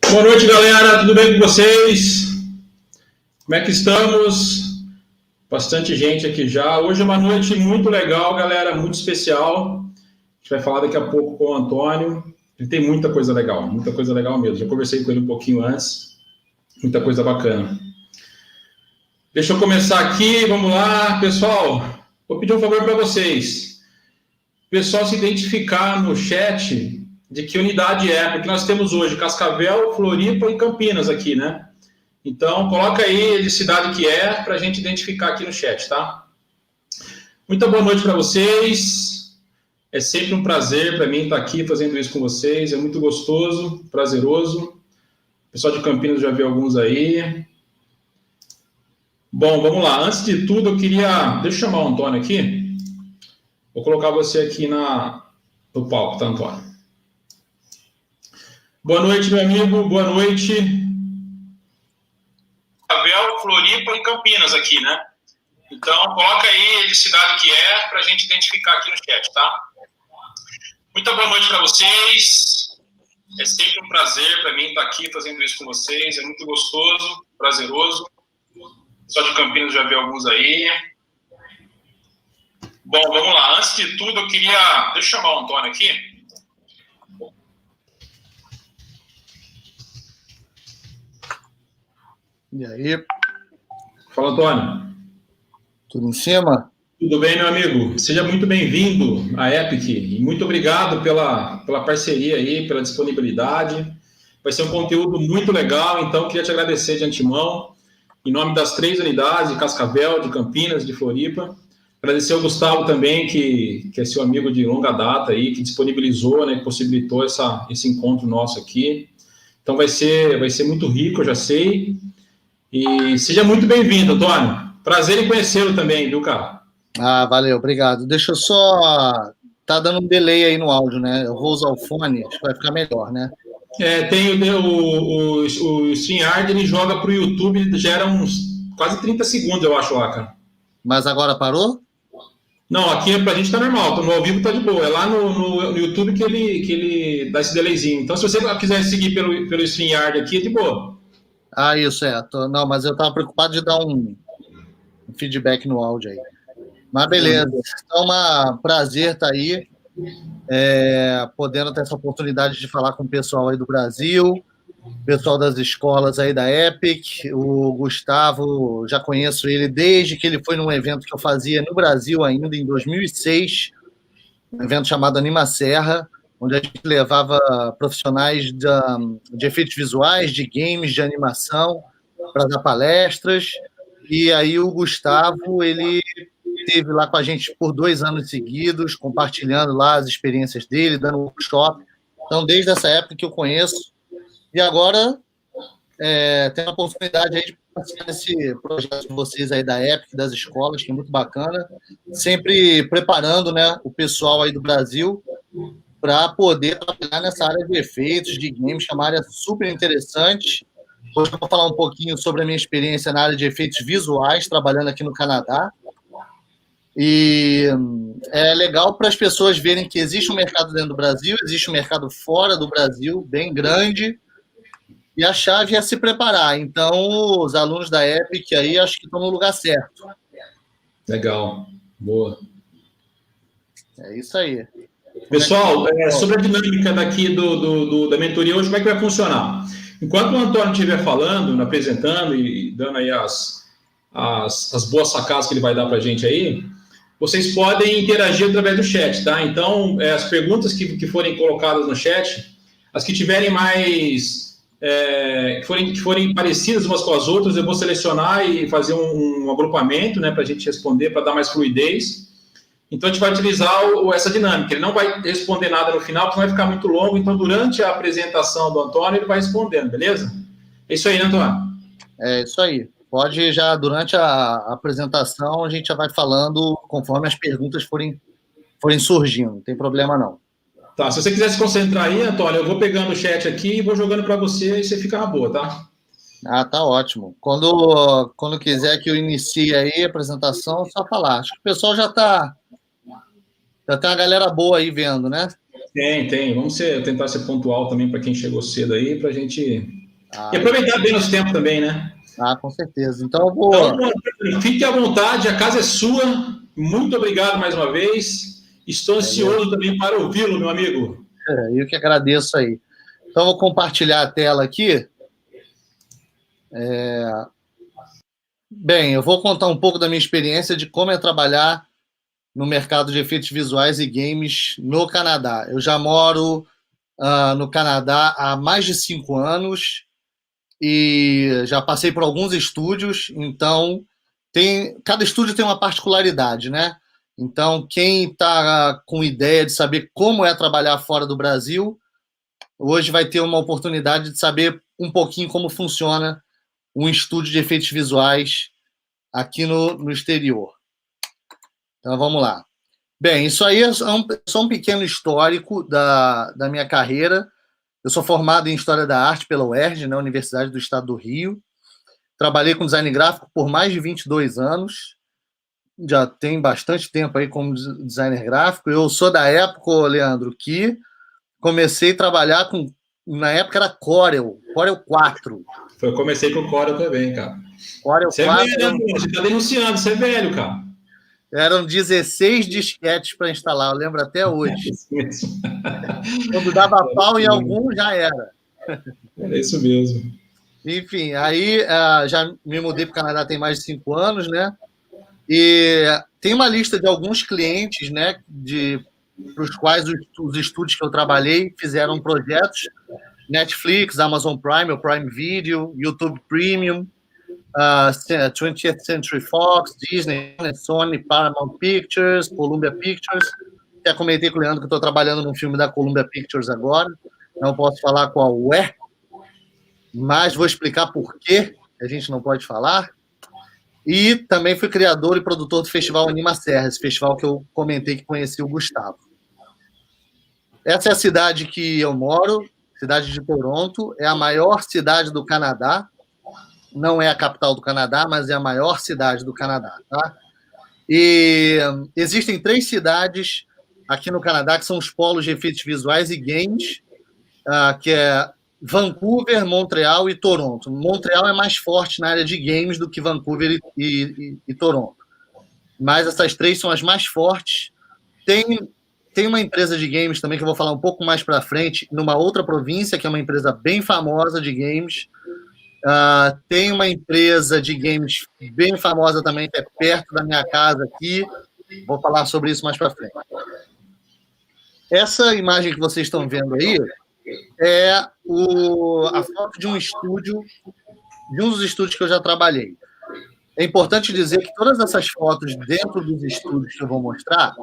Boa noite, galera. Tudo bem com vocês? Como é que estamos? Bastante gente aqui já. Hoje é uma noite muito legal, galera, muito especial. A gente vai falar daqui a pouco com o Antônio. Ele tem muita coisa legal mesmo. Já conversei com ele um pouquinho antes. Muita coisa bacana. Deixa eu começar aqui, vamos lá. Pessoal, vou pedir um favor para vocês. O pessoal se identificar no chat de que unidade é, porque nós temos hoje Cascavel, Floripa e Campinas aqui, né? Então, coloca aí de cidade que é, para a gente identificar aqui no chat, tá? Muito boa noite para vocês. É sempre um prazer para mim estar aqui fazendo isso com vocês. É muito gostoso, prazeroso. O pessoal de Campinas já viu alguns aí. Bom, vamos lá. Antes de tudo, eu queria... Deixa eu chamar o Antônio aqui. Vou colocar você aqui no palco, tá, Antônio? Boa noite, meu amigo. Boa noite. Cascavel, Floripa e Campinas aqui, né? Então, coloca aí de cidade que é para a gente identificar aqui no chat, tá? Muito boa noite para vocês. É sempre um prazer para mim estar aqui fazendo isso com vocês. É muito gostoso, prazeroso. Só de Campinas já vi alguns aí. Bom, vamos lá. Antes de tudo, eu queria... Deixa eu chamar o Antônio aqui. E aí? Fala, Antônio. Tudo em cima? Tudo bem, meu amigo? Seja muito bem-vindo à Epic e muito obrigado pela parceria aí, pela disponibilidade. Vai ser um conteúdo muito legal, então queria te agradecer de antemão, em nome das 3 unidades, de Cascavel, de Campinas, de Floripa. Agradecer ao Gustavo também, que é seu amigo de longa data aí, que disponibilizou, né, que possibilitou esse encontro nosso aqui. Então vai ser muito rico, eu já sei. E seja muito bem-vindo, Antônio. Prazer em conhecê-lo também, viu, cara? Ah, valeu, obrigado. Deixa eu só... Tá dando um delay aí no áudio, né? Eu vou usar o fone, acho que vai ficar melhor, né? Tem o StreamYard, ele joga para o YouTube, ele gera uns quase 30 segundos, eu acho lá, cara. Mas agora parou? Não, aqui pra gente tá normal, no ao vivo tá de boa. É lá no YouTube que ele dá esse delayzinho. Então, se você quiser seguir pelo StreamYard aqui, é de boa. Ah, isso é. Não, mas eu estava preocupado de dar um feedback no áudio aí. Mas beleza. Então, é um prazer estar aí, podendo ter essa oportunidade de falar com o pessoal aí do Brasil. pessoal das escolas aí da Epic. O Gustavo, já conheço ele desde que ele foi num evento que eu fazia no Brasil ainda, em 2006, um evento chamado Anima Serra, onde a gente levava profissionais de efeitos visuais, de games, de animação, para dar palestras. E aí o Gustavo, ele esteve lá com a gente por 2 anos seguidos, compartilhando lá as experiências dele, dando workshop. Então, desde essa época que eu conheço. E agora tem a oportunidade aí de participar desse projeto de vocês aí da Epic, das escolas, que é muito bacana. Sempre preparando, né, o pessoal aí do Brasil para poder trabalhar nessa área de efeitos, de games, que é uma área super interessante. Hoje eu vou falar um pouquinho sobre a minha experiência na área de efeitos visuais, trabalhando aqui no Canadá. E é legal para as pessoas verem que existe um mercado dentro do Brasil, existe um mercado fora do Brasil, bem grande, e a chave é se preparar. Então, os alunos da Epic aí, acho que estão no lugar certo. Legal, boa. É isso aí. Pessoal, sobre a dinâmica daqui da mentoria hoje, como é que vai funcionar? Enquanto o Antônio estiver falando, apresentando e dando aí as boas sacadas que ele vai dar para a gente aí, vocês podem interagir através do chat, tá? Então, as perguntas que forem colocadas no chat, as que tiverem mais... que forem parecidas umas com as outras, eu vou selecionar e fazer um agrupamento, né, para a gente responder, para dar mais fluidez. Então, a gente vai utilizar essa dinâmica. Ele não vai responder nada no final, porque vai ficar muito longo. Então, durante a apresentação do Antônio, ele vai respondendo, beleza? É isso aí, né, Antônio? É isso aí. Pode já, durante a apresentação, a gente já vai falando conforme as perguntas forem surgindo. Não tem problema, não. Tá, se você quiser se concentrar aí, Antônio, eu vou pegando o chat aqui e vou jogando para você e você fica na boa, tá? Ah, tá ótimo. Quando quiser que eu inicie aí a apresentação, é só falar. Acho que o pessoal já tem uma galera boa aí vendo, né? Tem. Vamos tentar ser pontual também para quem chegou cedo aí, para a gente... e aproveitar bem os tempos também, né? Com certeza. Então, eu vou... Então, fique à vontade, a casa é sua. Muito obrigado mais uma vez. Estou ansioso também para ouvi-lo, meu amigo. Eu que agradeço aí. Então, eu vou compartilhar a tela aqui. Bem, eu vou contar um pouco da minha experiência de como é trabalhar no mercado de efeitos visuais e games no Canadá. Eu já moro no Canadá há mais de 5 anos e já passei por alguns estúdios, então cada estúdio tem uma particularidade, né? Então, quem está com ideia de saber como é trabalhar fora do Brasil, hoje vai ter uma oportunidade de saber um pouquinho como funciona um estúdio de efeitos visuais aqui no exterior. Então, vamos lá. Bem, isso aí é só um pequeno histórico da minha carreira. Eu sou formado em História da Arte pela UERJ, na Universidade do Estado do Rio. Trabalhei com design gráfico por mais de 22 anos. Já tem bastante tempo aí como designer gráfico. Eu sou da época, Leandro, que comecei a trabalhar com... Na época era Corel 4. Eu comecei com o Corel também, cara. Corel você 4, é velho, você tá denunciando, você é velho, cara. Eram 16 disquetes para instalar, eu lembro até hoje. Quando dava pau em algum, já era. É isso mesmo. Enfim, aí já me mudei para o Canadá tem mais de 5 anos, né? E tem uma lista de alguns clientes, né, para os quais os estúdios que eu trabalhei fizeram projetos. Netflix, Amazon Prime, o Prime Video, YouTube Premium, 20th Century Fox, Disney, Sony, Paramount Pictures, Columbia Pictures. Já comentei com o Leandro que estou trabalhando num filme da Columbia Pictures agora. Não posso falar qual é, mas vou explicar por que a gente não pode falar. E também fui criador e produtor do Festival Anima Serra, esse festival que eu comentei que conheci o Gustavo. Essa é a cidade que eu moro, cidade de Toronto. É a maior cidade do Canadá. Não é a capital do Canadá, mas é a maior cidade do Canadá, tá? E existem 3 cidades aqui no Canadá que são os polos de efeitos visuais e games, que é Vancouver, Montreal e Toronto. Montreal é mais forte na área de games do que Vancouver e Toronto. Mas essas 3 são as mais fortes. Tem tem uma empresa de games também que eu vou falar um pouco mais para frente, numa outra província, que é uma empresa bem famosa de games. Tem uma empresa de games bem famosa também, que é perto da minha casa aqui. Vou falar sobre isso mais para frente. Essa imagem que vocês estão vendo aí é a foto de um estúdio, de um dos estúdios que eu já trabalhei. É importante dizer que todas essas fotos dentro dos estúdios que eu vou mostrar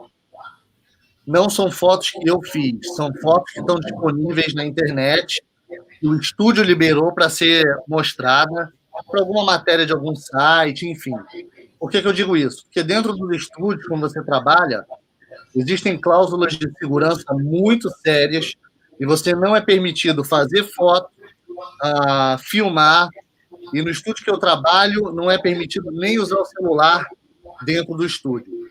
não são fotos que eu fiz, são fotos que estão disponíveis na internet, que o estúdio liberou para ser mostrada para alguma matéria de algum site, enfim. Por que eu digo isso? Porque dentro dos estúdios, quando você trabalha, existem cláusulas de segurança muito sérias e você não é permitido fazer foto, filmar, e no estúdio que eu trabalho não é permitido nem usar o celular dentro do estúdio.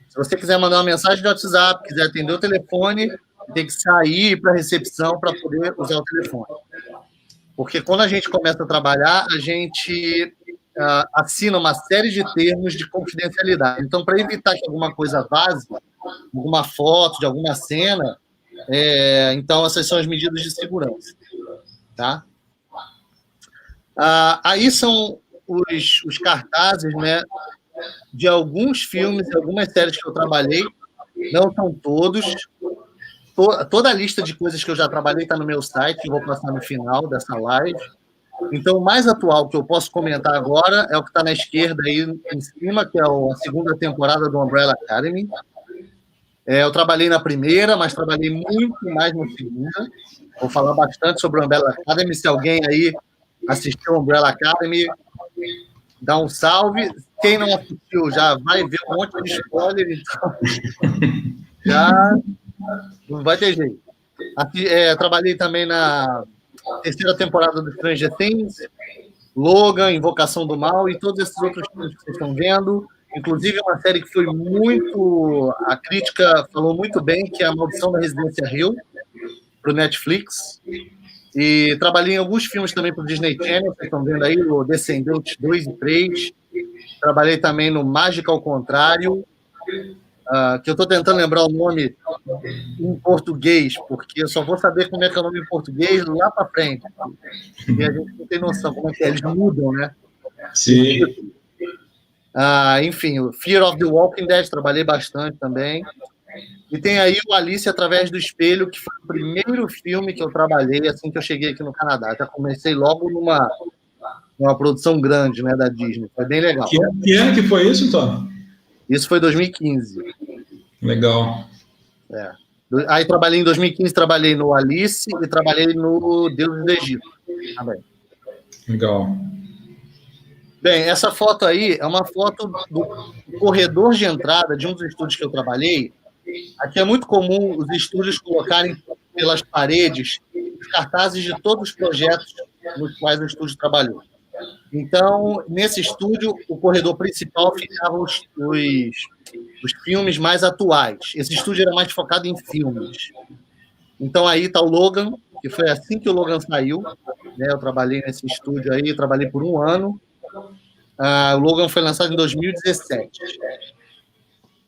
Se você quiser mandar uma mensagem de WhatsApp, quiser atender o telefone, tem que sair para a recepção para poder usar o telefone. Porque quando a gente começa a trabalhar, a gente assina uma série de termos de confidencialidade. Então, para evitar que alguma coisa vaze, alguma foto de alguma cena, então essas são as medidas de segurança. Tá? Aí são os cartazes, né, de alguns filmes e algumas séries que eu trabalhei, não são todos. Toda a lista de coisas que eu já trabalhei está no meu site, que eu vou passar no final dessa live. Então, o mais atual que eu posso comentar agora é o que está na esquerda aí em cima, que é a segunda temporada do Umbrella Academy. Eu trabalhei na primeira, mas trabalhei muito mais na segunda. Vou falar bastante sobre o Umbrella Academy. Se alguém aí assistiu o Umbrella Academy, dá um salve. Quem não assistiu já vai ver um monte de spoiler, então já não vai ter jeito. Trabalhei também na terceira temporada do Stranger Things, Logan, Invocação do Mal e todos esses outros filmes que vocês estão vendo. Inclusive uma série que foi muito... A crítica falou muito bem, que é A Maldição da Residência Hill, para o Netflix. E trabalhei em alguns filmes também para o Disney Channel, vocês estão vendo aí, o Descendentes 2 e 3. Trabalhei também no Mágica ao Contrário, que eu estou tentando lembrar o nome em português, porque eu só vou saber como é que é o nome em português lá para frente. E a gente não tem noção como é que eles mudam, né? Sim. Enfim, o Fear of the Walking Dead, trabalhei bastante também. E tem aí o Alice Através do Espelho, que foi o primeiro filme que eu trabalhei assim que eu cheguei aqui no Canadá. Já comecei logo numa produção grande, né, da Disney. Foi bem legal. Que ano que foi isso, Tom? Isso foi 2015. Legal. Aí trabalhei em 2015, trabalhei no Alice e trabalhei no Deus do Egito também. Legal. Bem, essa foto aí é uma foto do corredor de entrada de um dos estúdios que eu trabalhei. Aqui é muito comum os estúdios colocarem pelas paredes os cartazes de todos os projetos nos quais o estúdio trabalhou. Então, nesse estúdio, o corredor principal ficava os filmes mais atuais. Esse estúdio era mais focado em filmes. Então, aí está o Logan, que foi assim que o Logan saiu. Né? Eu trabalhei nesse estúdio aí, trabalhei por 1 ano. O Logan foi lançado em 2017.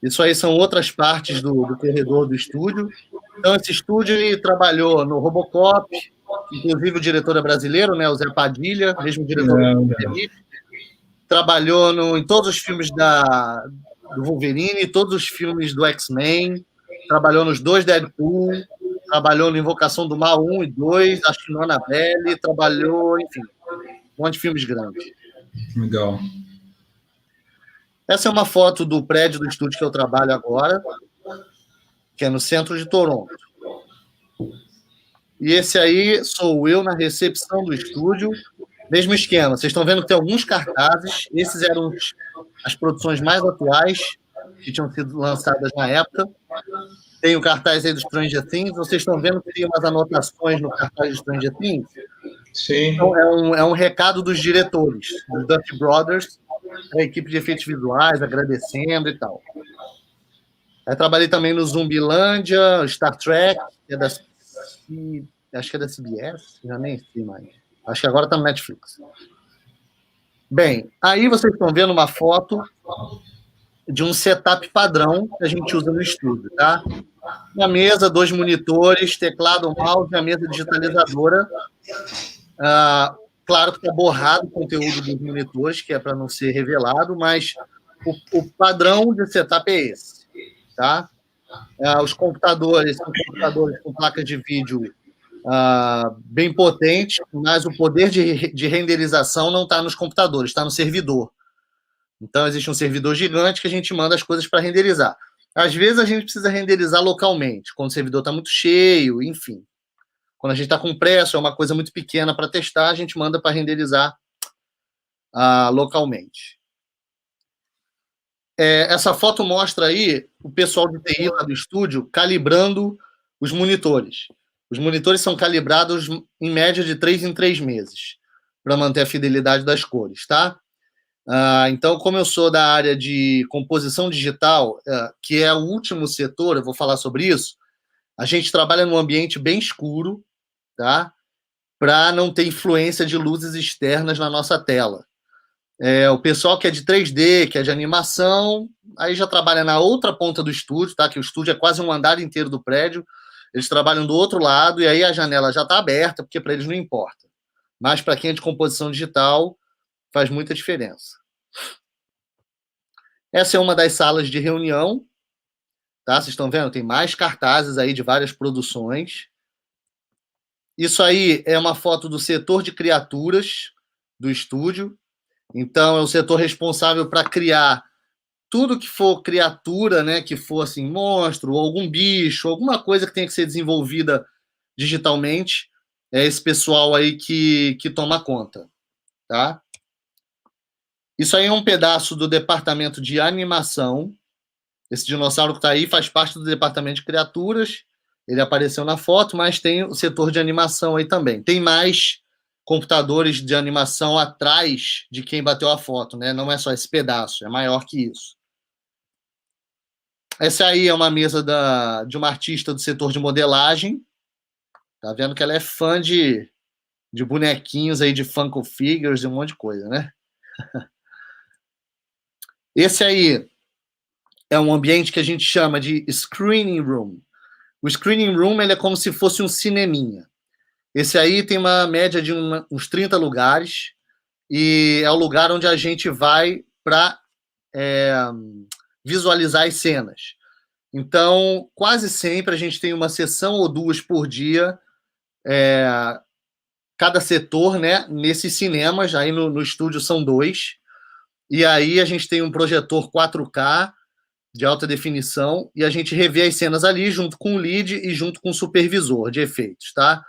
Isso aí são outras partes do corredor do estúdio. Então, esse estúdio ele trabalhou no Robocop, inclusive o diretor é brasileiro, né, o Zé Padilha, mesmo diretor do Felipe. Trabalhou em todos os filmes do Wolverine, todos os filmes do X-Men, trabalhou nos 2 Deadpool, trabalhou no Invocação do Mal 1 e 2, acho que no Annabelle, trabalhou, enfim, um monte de filmes grandes. Legal. Essa é uma foto do prédio do estúdio que eu trabalho agora, que é no centro de Toronto. E esse aí sou eu na recepção do estúdio. Mesmo esquema. Vocês estão vendo que tem alguns cartazes. Esses eram as produções mais atuais que tinham sido lançadas na época. Tem o cartaz aí do Stranger Things. Vocês estão vendo que tem umas anotações no cartaz do Stranger Things? Sim. Então, é um recado dos diretores, dos Duffer Brothers, a equipe de efeitos visuais, agradecendo e tal. Aí trabalhei também no Zumbilândia, Star Trek, que é acho que é da CBS, já nem sei mais. Acho que agora está no Netflix. Bem, aí vocês estão vendo uma foto de um setup padrão que a gente usa no estúdio, tá? Uma mesa, 2 monitores, teclado, mouse, a mesa digitalizadora. Claro que está borrado o conteúdo dos monitores, que é para não ser revelado, mas o padrão de setup é esse, tá? Os computadores são computadores com placas de vídeo bem potentes, mas o poder de renderização não está nos computadores, está no servidor. Então, existe um servidor gigante que a gente manda as coisas para renderizar. Às vezes, a gente precisa renderizar localmente, quando o servidor está muito cheio, enfim. Quando a gente está com pressa, é uma coisa muito pequena para testar, a gente manda para renderizar localmente. Essa foto mostra aí o pessoal de TI lá do estúdio calibrando os monitores. Os monitores são calibrados em média de 3 em 3 meses, para manter a fidelidade das cores, tá? Então, como eu sou da área de composição digital, que é o último setor, eu vou falar sobre isso, a gente trabalha num ambiente bem escuro, tá? Para não ter influência de luzes externas na nossa tela. O pessoal que é de 3D, que é de animação, aí já trabalha na outra ponta do estúdio, tá? Que o estúdio é quase um andar inteiro do prédio. Eles trabalham do outro lado e aí a janela já está aberta, porque para eles não importa. Mas para quem é de composição digital, faz muita diferença. Essa é uma das salas de reunião, tá? Vocês estão vendo? Tem mais cartazes aí de várias produções. Isso aí é uma foto do setor de criaturas do estúdio. Então, é o setor responsável para criar tudo que for criatura, né? Que for assim, monstro, ou algum bicho, alguma coisa que tenha que ser desenvolvida digitalmente. É esse pessoal aí que toma conta, tá? Isso aí é um pedaço do departamento de animação. Esse dinossauro que está aí faz parte do departamento de criaturas. Ele apareceu na foto, mas tem o setor de animação aí também. Tem mais computadores de animação atrás de quem bateu a foto, né? Não é só esse pedaço, é maior que isso. Essa aí é uma mesa de uma artista do setor de modelagem. Tá vendo que ela é fã de bonequinhos aí, de Funko Figures e um monte de coisa, né? Esse aí é um ambiente que a gente chama de screening room. O screening room ele é como se fosse um cineminha. Esse aí tem uma média de uns 30 lugares e é o lugar onde a gente vai para visualizar as cenas. Então, quase sempre a gente tem uma sessão ou duas por dia, cada setor, né? Nesses cinemas, aí no estúdio são 2, e aí a gente tem um projetor 4K de alta definição, e a gente revê as cenas ali junto com o lead e junto com o supervisor de efeitos, tá?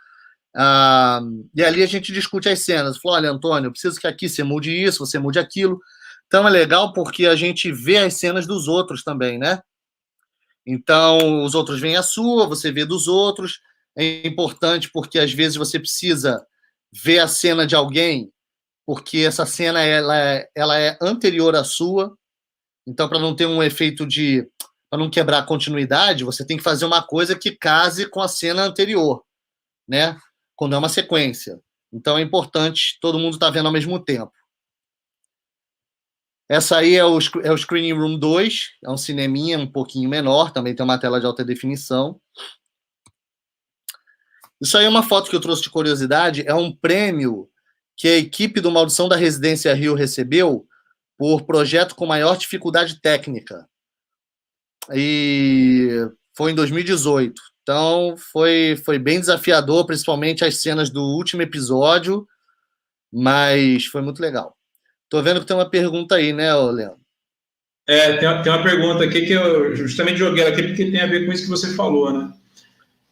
E ali a gente discute as cenas. Falou, olha, Antônio, eu preciso que aqui você mude isso, você mude aquilo. Então é legal porque a gente vê as cenas dos outros também, né? Então, os outros veem a sua, você vê dos outros. É importante porque às vezes você precisa ver a cena de alguém, porque essa cena ela é anterior à sua. Então, para não ter um efeito para não quebrar a continuidade, você tem que fazer uma coisa que case com a cena anterior, né? Quando é uma sequência. Então, é importante todo mundo estar vendo ao mesmo tempo. Essa aí é o Screening Room 2, é um cineminha um pouquinho menor, também tem uma tela de alta definição. Isso aí é uma foto que eu trouxe de curiosidade, é um prêmio que a equipe do Maldição da Residência Rio recebeu por projeto com maior dificuldade técnica. E foi em 2018. Então, foi bem desafiador, principalmente as cenas do último episódio, mas foi muito legal. Tô vendo que tem uma pergunta aí, né, Leandro? Tem uma pergunta aqui que eu justamente joguei aqui porque tem a ver com isso que você falou, né?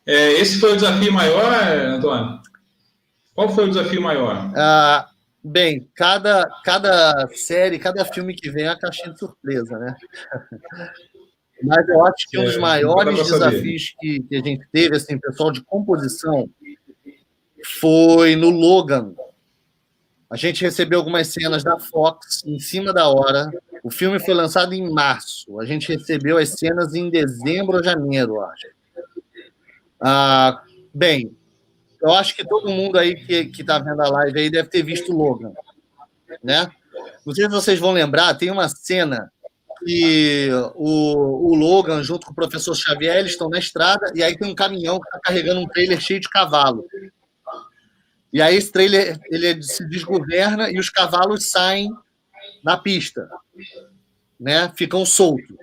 Esse foi o desafio maior, Antônio? Qual foi o desafio maior? Bem, cada série, cada filme que vem é uma caixinha de surpresa, né? Mas eu acho que um dos maiores desafios que a gente teve, assim, pessoal de composição, foi no Logan. A gente recebeu algumas cenas da Fox em cima da hora. O filme foi lançado em março. A gente recebeu as cenas em dezembro ou janeiro, eu acho. Bem, eu acho que todo mundo aí que está vendo a live aí deve ter visto o Logan, né? Não sei se vocês vão lembrar, tem uma cena que o Logan, junto com o professor Xavier, eles estão na estrada, e aí tem um caminhão que está carregando um trailer cheio de cavalo. E aí esse trailer ele se desgoverna e os cavalos saem na pista, né? Ficam soltos.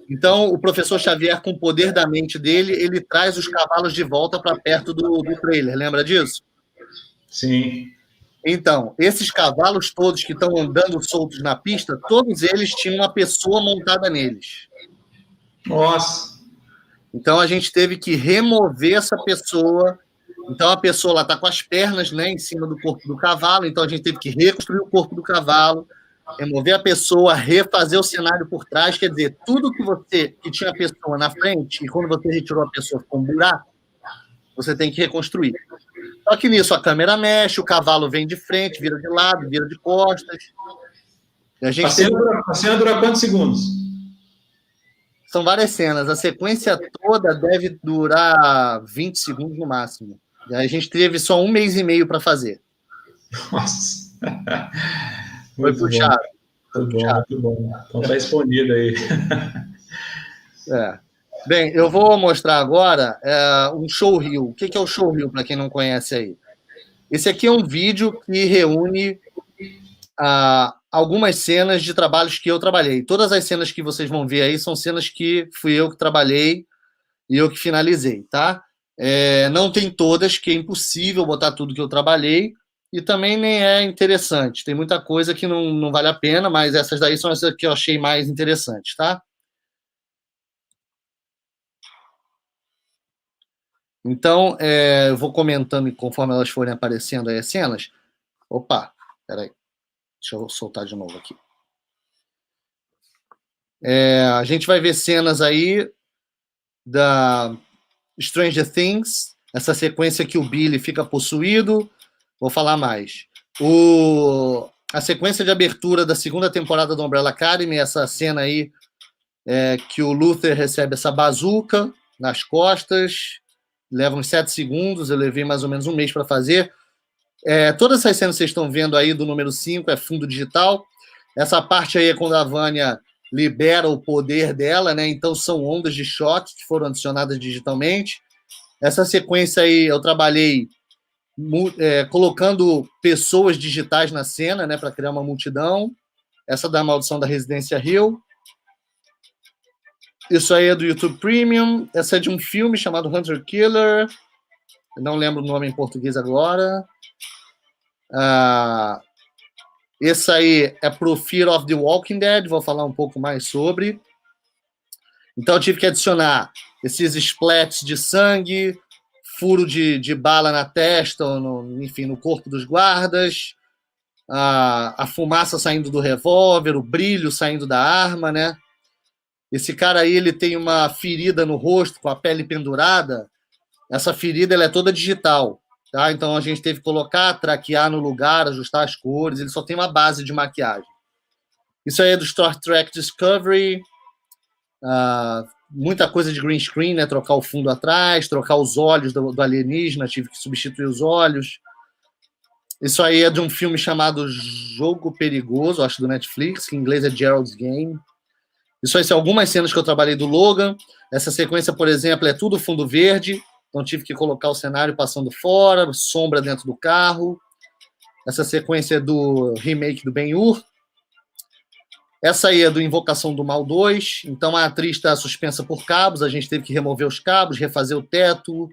Então, o professor Xavier, com o poder da mente dele, ele traz os cavalos de volta para perto do trailer. Lembra disso? Sim. Então, esses cavalos todos que estão andando soltos na pista, todos eles tinham uma pessoa montada neles. Nossa. Então, a gente teve que remover essa pessoa. Então, a pessoa está com as pernas, né, em cima do corpo do cavalo. Então, a gente teve que reconstruir o corpo do cavalo, remover a pessoa, refazer o cenário por trás. Quer dizer, tudo que tinha a pessoa na frente, e quando você retirou a pessoa ficou um buraco, você tem que reconstruir. Só que nisso a câmera mexe, o cavalo vem de frente, vira de lado, vira de costas. E a cena dura quantos segundos? São várias cenas. A sequência toda deve durar 20 segundos no máximo. E a gente teve só 1 mês e meio para fazer. Nossa. Foi puxado. Muito bom. Então tá exponível aí. Bem, eu vou mostrar agora um showreel. O que é o showreel, para quem não conhece aí? Esse aqui é um vídeo que reúne algumas cenas de trabalhos que eu trabalhei. Todas as cenas que vocês vão ver aí são cenas que fui eu que trabalhei e eu que finalizei, tá? Não tem todas, que é impossível botar tudo que eu trabalhei, e também nem é interessante. Tem muita coisa que não vale a pena, mas essas daí são essas que eu achei mais interessantes, tá? Então, eu vou comentando conforme elas forem aparecendo aí as cenas. Opa, peraí. Deixa eu soltar de novo aqui. A gente vai ver cenas aí da Stranger Things, essa sequência que o Billy fica possuído. Vou falar mais. A sequência de abertura da 2ª temporada do Umbrella Academy, essa cena aí que o Luther recebe essa bazuca nas costas, leva uns 7 segundos, eu levei mais ou menos 1 mês para fazer. Todas essas cenas que vocês estão vendo aí do número 5 é fundo digital. Essa parte aí é quando a Vanya libera o poder dela, né? Então são ondas de choque que foram adicionadas digitalmente. Essa sequência aí eu trabalhei colocando pessoas digitais na cena, né, para criar uma multidão. Essa da Maldição da Residência Hill. Isso aí é do YouTube Premium. Essa é de um filme chamado Hunter Killer. Eu não lembro o nome em português agora. Esse aí é pro Fear of the Walking Dead. Vou falar um pouco mais sobre. Então, eu tive que adicionar esses splats de sangue, furo de bala na testa, ou enfim, no corpo dos guardas, a fumaça saindo do revólver, o brilho saindo da arma, né? Esse cara aí, ele tem uma ferida no rosto, com a pele pendurada. Essa ferida, ela é toda digital, tá? Então, a gente teve que colocar, traquear no lugar, ajustar as cores. Ele só tem uma base de maquiagem. Isso aí é do Star Trek Discovery. Muita coisa de green screen, né? Trocar o fundo atrás, trocar os olhos do alienígena, tive que substituir os olhos. Isso aí é de um filme chamado Jogo Perigoso, acho do Netflix, que em inglês é Gerald's Game. Isso aí são algumas cenas que eu trabalhei do Logan. Essa sequência, por exemplo, é tudo fundo verde, então tive que colocar o cenário passando fora, sombra dentro do carro. Essa sequência é do remake do Ben-Hur. Essa aí é do Invocação do Mal 2. Então, a atriz está suspensa por cabos. A gente teve que remover os cabos, refazer o teto,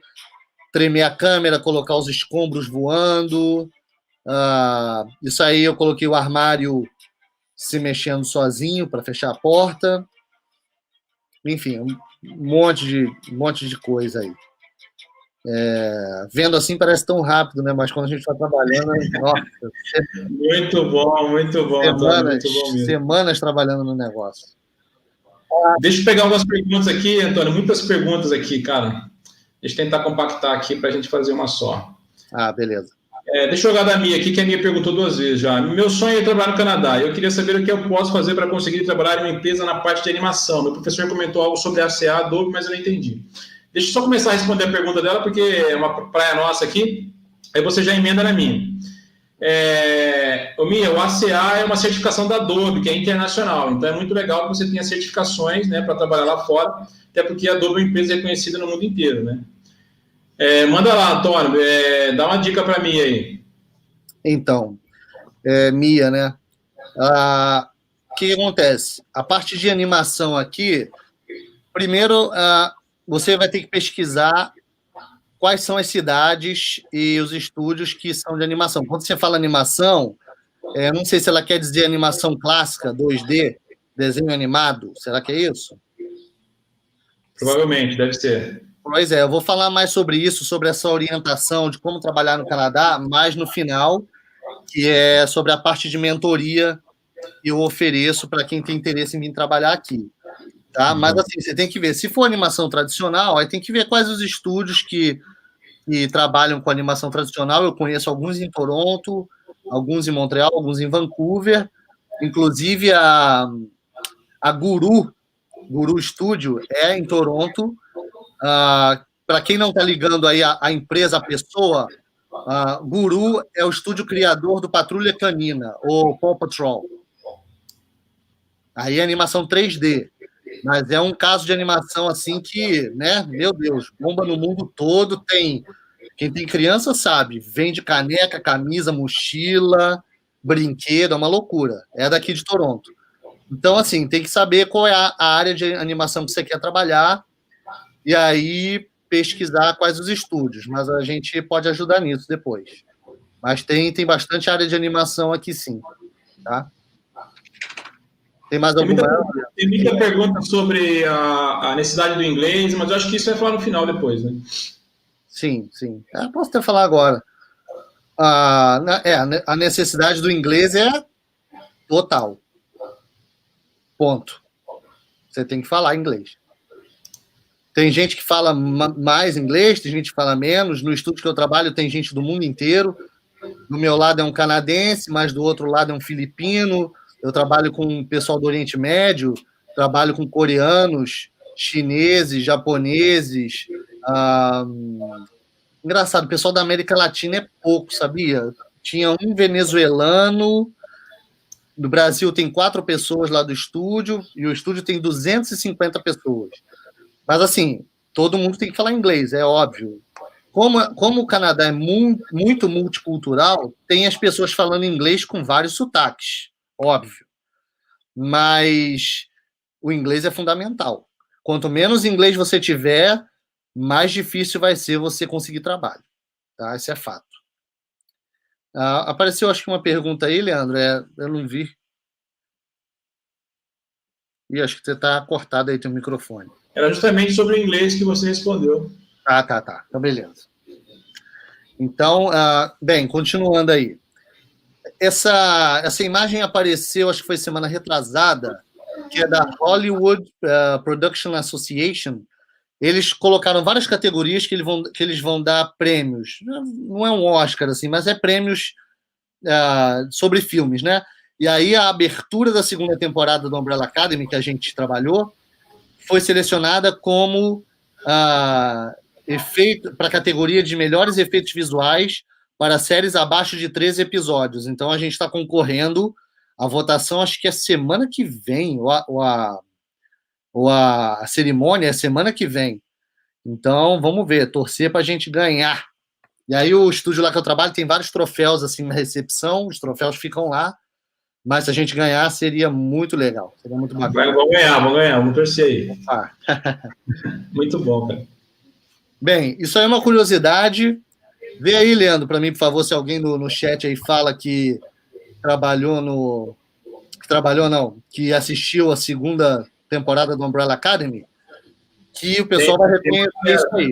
tremer a câmera, colocar os escombros voando. Isso aí eu coloquei o armário se mexendo sozinho para fechar a porta. Enfim, um monte de coisa aí. Vendo assim parece tão rápido, né? Mas quando a gente está trabalhando, nossa, muito bom, muito bom. Semanas trabalhando no negócio. Deixa eu pegar algumas perguntas aqui, Antônio. Muitas perguntas aqui, cara. Deixa eu tentar compactar aqui para a gente fazer uma só. Beleza. Deixa eu jogar da Mia aqui, que a Mia perguntou 2 vezes já. Meu sonho é trabalhar no Canadá. Eu queria saber o que eu posso fazer para conseguir trabalhar em uma empresa na parte de animação. Meu professor comentou algo sobre a ACA, Adobe, mas eu não entendi. Deixa eu só começar a responder a pergunta dela, porque é uma praia nossa aqui, aí você já emenda na minha. Mia, o ACA é uma certificação da Adobe, que é internacional, então é muito legal que você tenha certificações, né, para trabalhar lá fora, até porque a Adobe é uma empresa reconhecida no mundo inteiro, né? Manda lá, Antônio, dá uma dica para mim aí. Então, Mia, né? O que acontece? A parte de animação aqui, primeiro, você vai ter que pesquisar quais são as cidades e os estúdios que são de animação. Quando você fala animação, não sei se ela quer dizer animação clássica, 2D, desenho animado, será que é isso? Provavelmente, deve ser. Pois é, eu vou falar mais sobre isso, sobre essa orientação de como trabalhar no Canadá, mais no final, que é sobre a parte de mentoria que eu ofereço para quem tem interesse em vir trabalhar aqui. Tá? Mas assim, você tem que ver, se for animação tradicional, aí tem que ver quais os estúdios que trabalham com animação tradicional. Eu conheço alguns em Toronto, alguns em Montreal, alguns em Vancouver, inclusive a Guru Studio é em Toronto. Para quem não está ligando aí a empresa, a pessoa, Guru é o estúdio criador do Patrulha Canina, ou Paw Patrol. Aí é animação 3D, mas é um caso de animação assim que, né, meu Deus, bomba no mundo todo. Quem tem criança sabe, vende caneca, camisa, mochila, brinquedo, é uma loucura. É daqui de Toronto. Então, assim, tem que saber qual é a área de animação que você quer trabalhar e aí pesquisar quais os estúdios, mas a gente pode ajudar nisso depois. Mas tem bastante área de animação aqui, sim. Tá? Tem mais alguma? Tem muita pergunta sobre a necessidade do inglês, mas eu acho que isso vai falar no final depois, né? Sim. Posso até falar agora. A necessidade do inglês é total. Ponto. Você tem que falar inglês. Tem gente que fala mais inglês, tem gente que fala menos. No estúdio que eu trabalho tem gente do mundo inteiro. Do meu lado é um canadense, mas do outro lado é um filipino. Eu trabalho com o pessoal do Oriente Médio, trabalho com coreanos, chineses, japoneses. Engraçado, o pessoal da América Latina é pouco, sabia? Tinha um venezuelano. No Brasil tem 4 pessoas lá do estúdio, e o estúdio tem 250 pessoas. Mas, assim, todo mundo tem que falar inglês, é óbvio. Como o Canadá é muito multicultural, tem as pessoas falando inglês com vários sotaques, óbvio. Mas o inglês é fundamental. Quanto menos inglês você tiver, mais difícil vai ser você conseguir trabalho. Tá? Esse é fato. Apareceu, acho que uma pergunta aí, Leandro. Eu não vi. E acho que você está cortado aí teu microfone. Era justamente sobre o inglês que você respondeu. Tá. Então, beleza. Então, bem, continuando aí. Essa imagem apareceu, acho que foi semana retrasada, que é da Hollywood Production Association. Eles colocaram várias categorias que eles vão dar prêmios. Não é um Oscar, assim, mas é prêmios sobre filmes, né? E aí a abertura da segunda temporada do Umbrella Academy, que a gente trabalhou, foi selecionada como para a categoria de melhores efeitos visuais para séries abaixo de 13 episódios. Então, a gente está concorrendo. A votação, acho que é semana que vem, ou a cerimônia é semana que vem. Então, vamos ver, torcer para a gente ganhar. E aí, o estúdio lá que eu trabalho tem vários troféus assim na recepção, os troféus ficam lá, mas se a gente ganhar, seria muito legal, seria muito bacana. Vamos ganhar, vamos torcer aí. Muito bom, cara. Bem, isso aí é uma curiosidade. Vê aí, Leandro, para mim, por favor, se alguém no chat aí fala que que assistiu a segunda temporada do Umbrella Academy, que o pessoal vai reconhecer isso aí.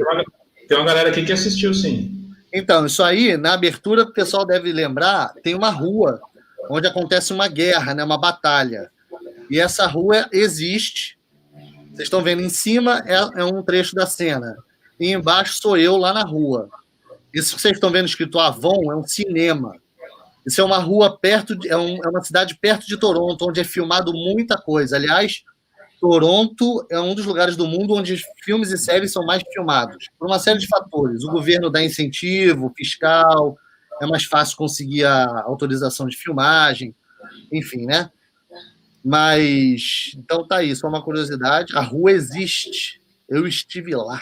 Tem uma galera aqui que assistiu, sim. Então, isso aí, na abertura, o pessoal deve lembrar, tem uma rua onde acontece uma guerra, né, uma batalha. E essa rua existe. Vocês estão vendo em cima, é um trecho da cena. E embaixo sou eu lá na rua. Isso que vocês estão vendo escrito Avon é um cinema. Isso é uma rua é uma cidade perto de Toronto, onde é filmado muita coisa. Aliás, Toronto é um dos lugares do mundo onde filmes e séries são mais filmados, por uma série de fatores. O governo dá incentivo fiscal, é mais fácil conseguir a autorização de filmagem, enfim, né? Mas, então tá aí, só uma curiosidade. A rua existe. Eu estive lá.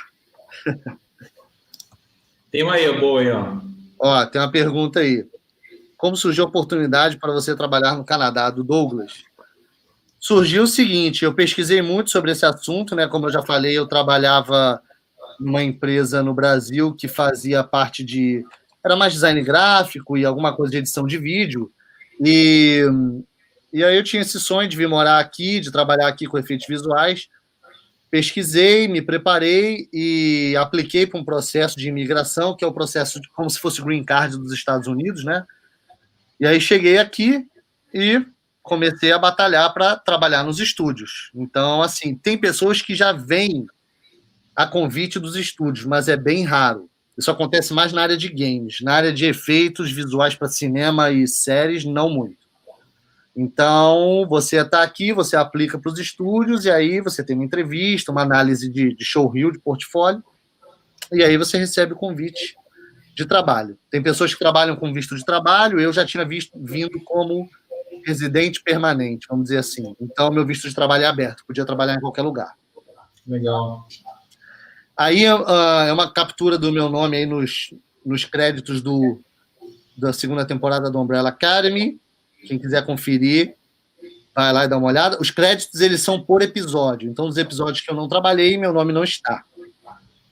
Tem uma aí, boa aí, ó. Ó, tem uma pergunta aí. Como surgiu a oportunidade para você trabalhar no Canadá, do Douglas? Surgiu o seguinte, eu pesquisei muito sobre esse assunto, né? Como eu já falei, eu trabalhava numa empresa no Brasil que fazia parte de... Era mais design gráfico e alguma coisa de edição de vídeo. E aí eu tinha esse sonho de vir morar aqui, de trabalhar aqui com efeitos visuais. Pesquisei, me preparei e apliquei para um processo de imigração, que é o processo de, como se fosse o green card dos Estados Unidos, né? E aí cheguei aqui e comecei a batalhar para trabalhar nos estúdios. Então, assim, tem pessoas que já vêm a convite dos estúdios, mas é bem raro. Isso acontece mais na área de games. Na área de efeitos visuais para cinema e séries, não muito. Então, você está aqui, você aplica para os estúdios, e aí você tem uma entrevista, uma análise de showreel, de portfólio, e aí você recebe o convite de trabalho. Tem pessoas que trabalham com visto de trabalho, eu já tinha vindo como residente permanente, vamos dizer assim. Então, meu visto de trabalho é aberto, podia trabalhar em qualquer lugar. Legal. Aí é uma captura do meu nome aí nos créditos da segunda temporada do Umbrella Academy. Quem quiser conferir, vai lá e dá uma olhada. Os créditos, eles são por episódio. Então, os episódios que eu não trabalhei, meu nome não está.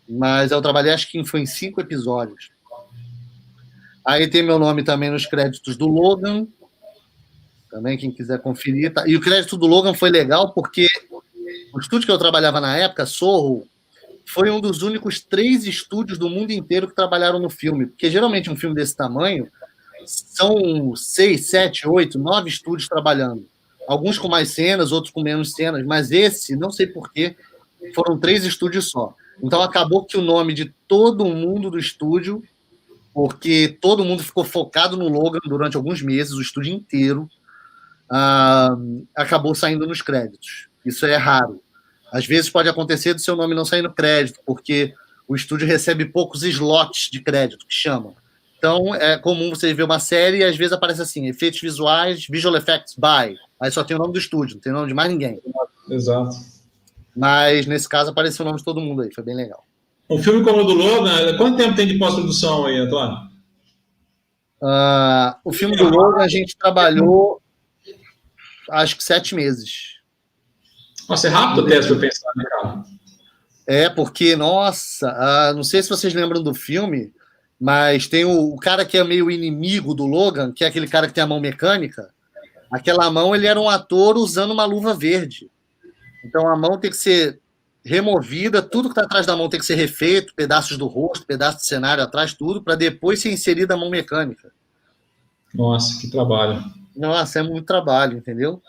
Mas eu trabalhei, acho que foi em 5 episódios. Aí tem meu nome também nos créditos do Logan. Também, quem quiser conferir. Tá? E o crédito do Logan foi legal porque o estúdio que eu trabalhava na época, Sorro, foi um dos únicos 3 estúdios do mundo inteiro que trabalharam no filme. Porque geralmente um filme desse tamanho são 6, 7, 8, 9 estúdios trabalhando. Alguns com mais cenas, outros com menos cenas. Mas esse, não sei porquê, foram 3 estúdios só. Então acabou que o nome de todo mundo do estúdio, porque todo mundo ficou focado no Logan durante alguns meses, o estúdio inteiro, acabou saindo nos créditos. Isso é raro. Às vezes pode acontecer do seu nome não sair no crédito, porque o estúdio recebe poucos slots de crédito, que chamam. Então, é comum você ver uma série e às vezes aparece assim, efeitos visuais, visual effects by. Aí só tem o nome do estúdio, não tem o nome de mais ninguém. Exato. Mas, nesse caso, apareceu o nome de todo mundo aí, foi bem legal. Um filme como o do Logan, quanto tempo tem de pós-produção aí, Antônio? O filme do Logan a gente trabalhou, acho que 7 meses. Nossa, é rápido o teste para pensar, né, cara? É, porque, nossa, não sei se vocês lembram do filme, mas tem o cara que é meio inimigo do Logan, que é aquele cara que tem a mão mecânica. Aquela mão, ele era um ator usando uma luva verde. Então, a mão tem que ser removida, tudo que está atrás da mão tem que ser refeito, pedaços do rosto, pedaços de cenário atrás, tudo, para depois ser inserida a mão mecânica. Nossa, que trabalho. Nossa, é muito trabalho, entendeu?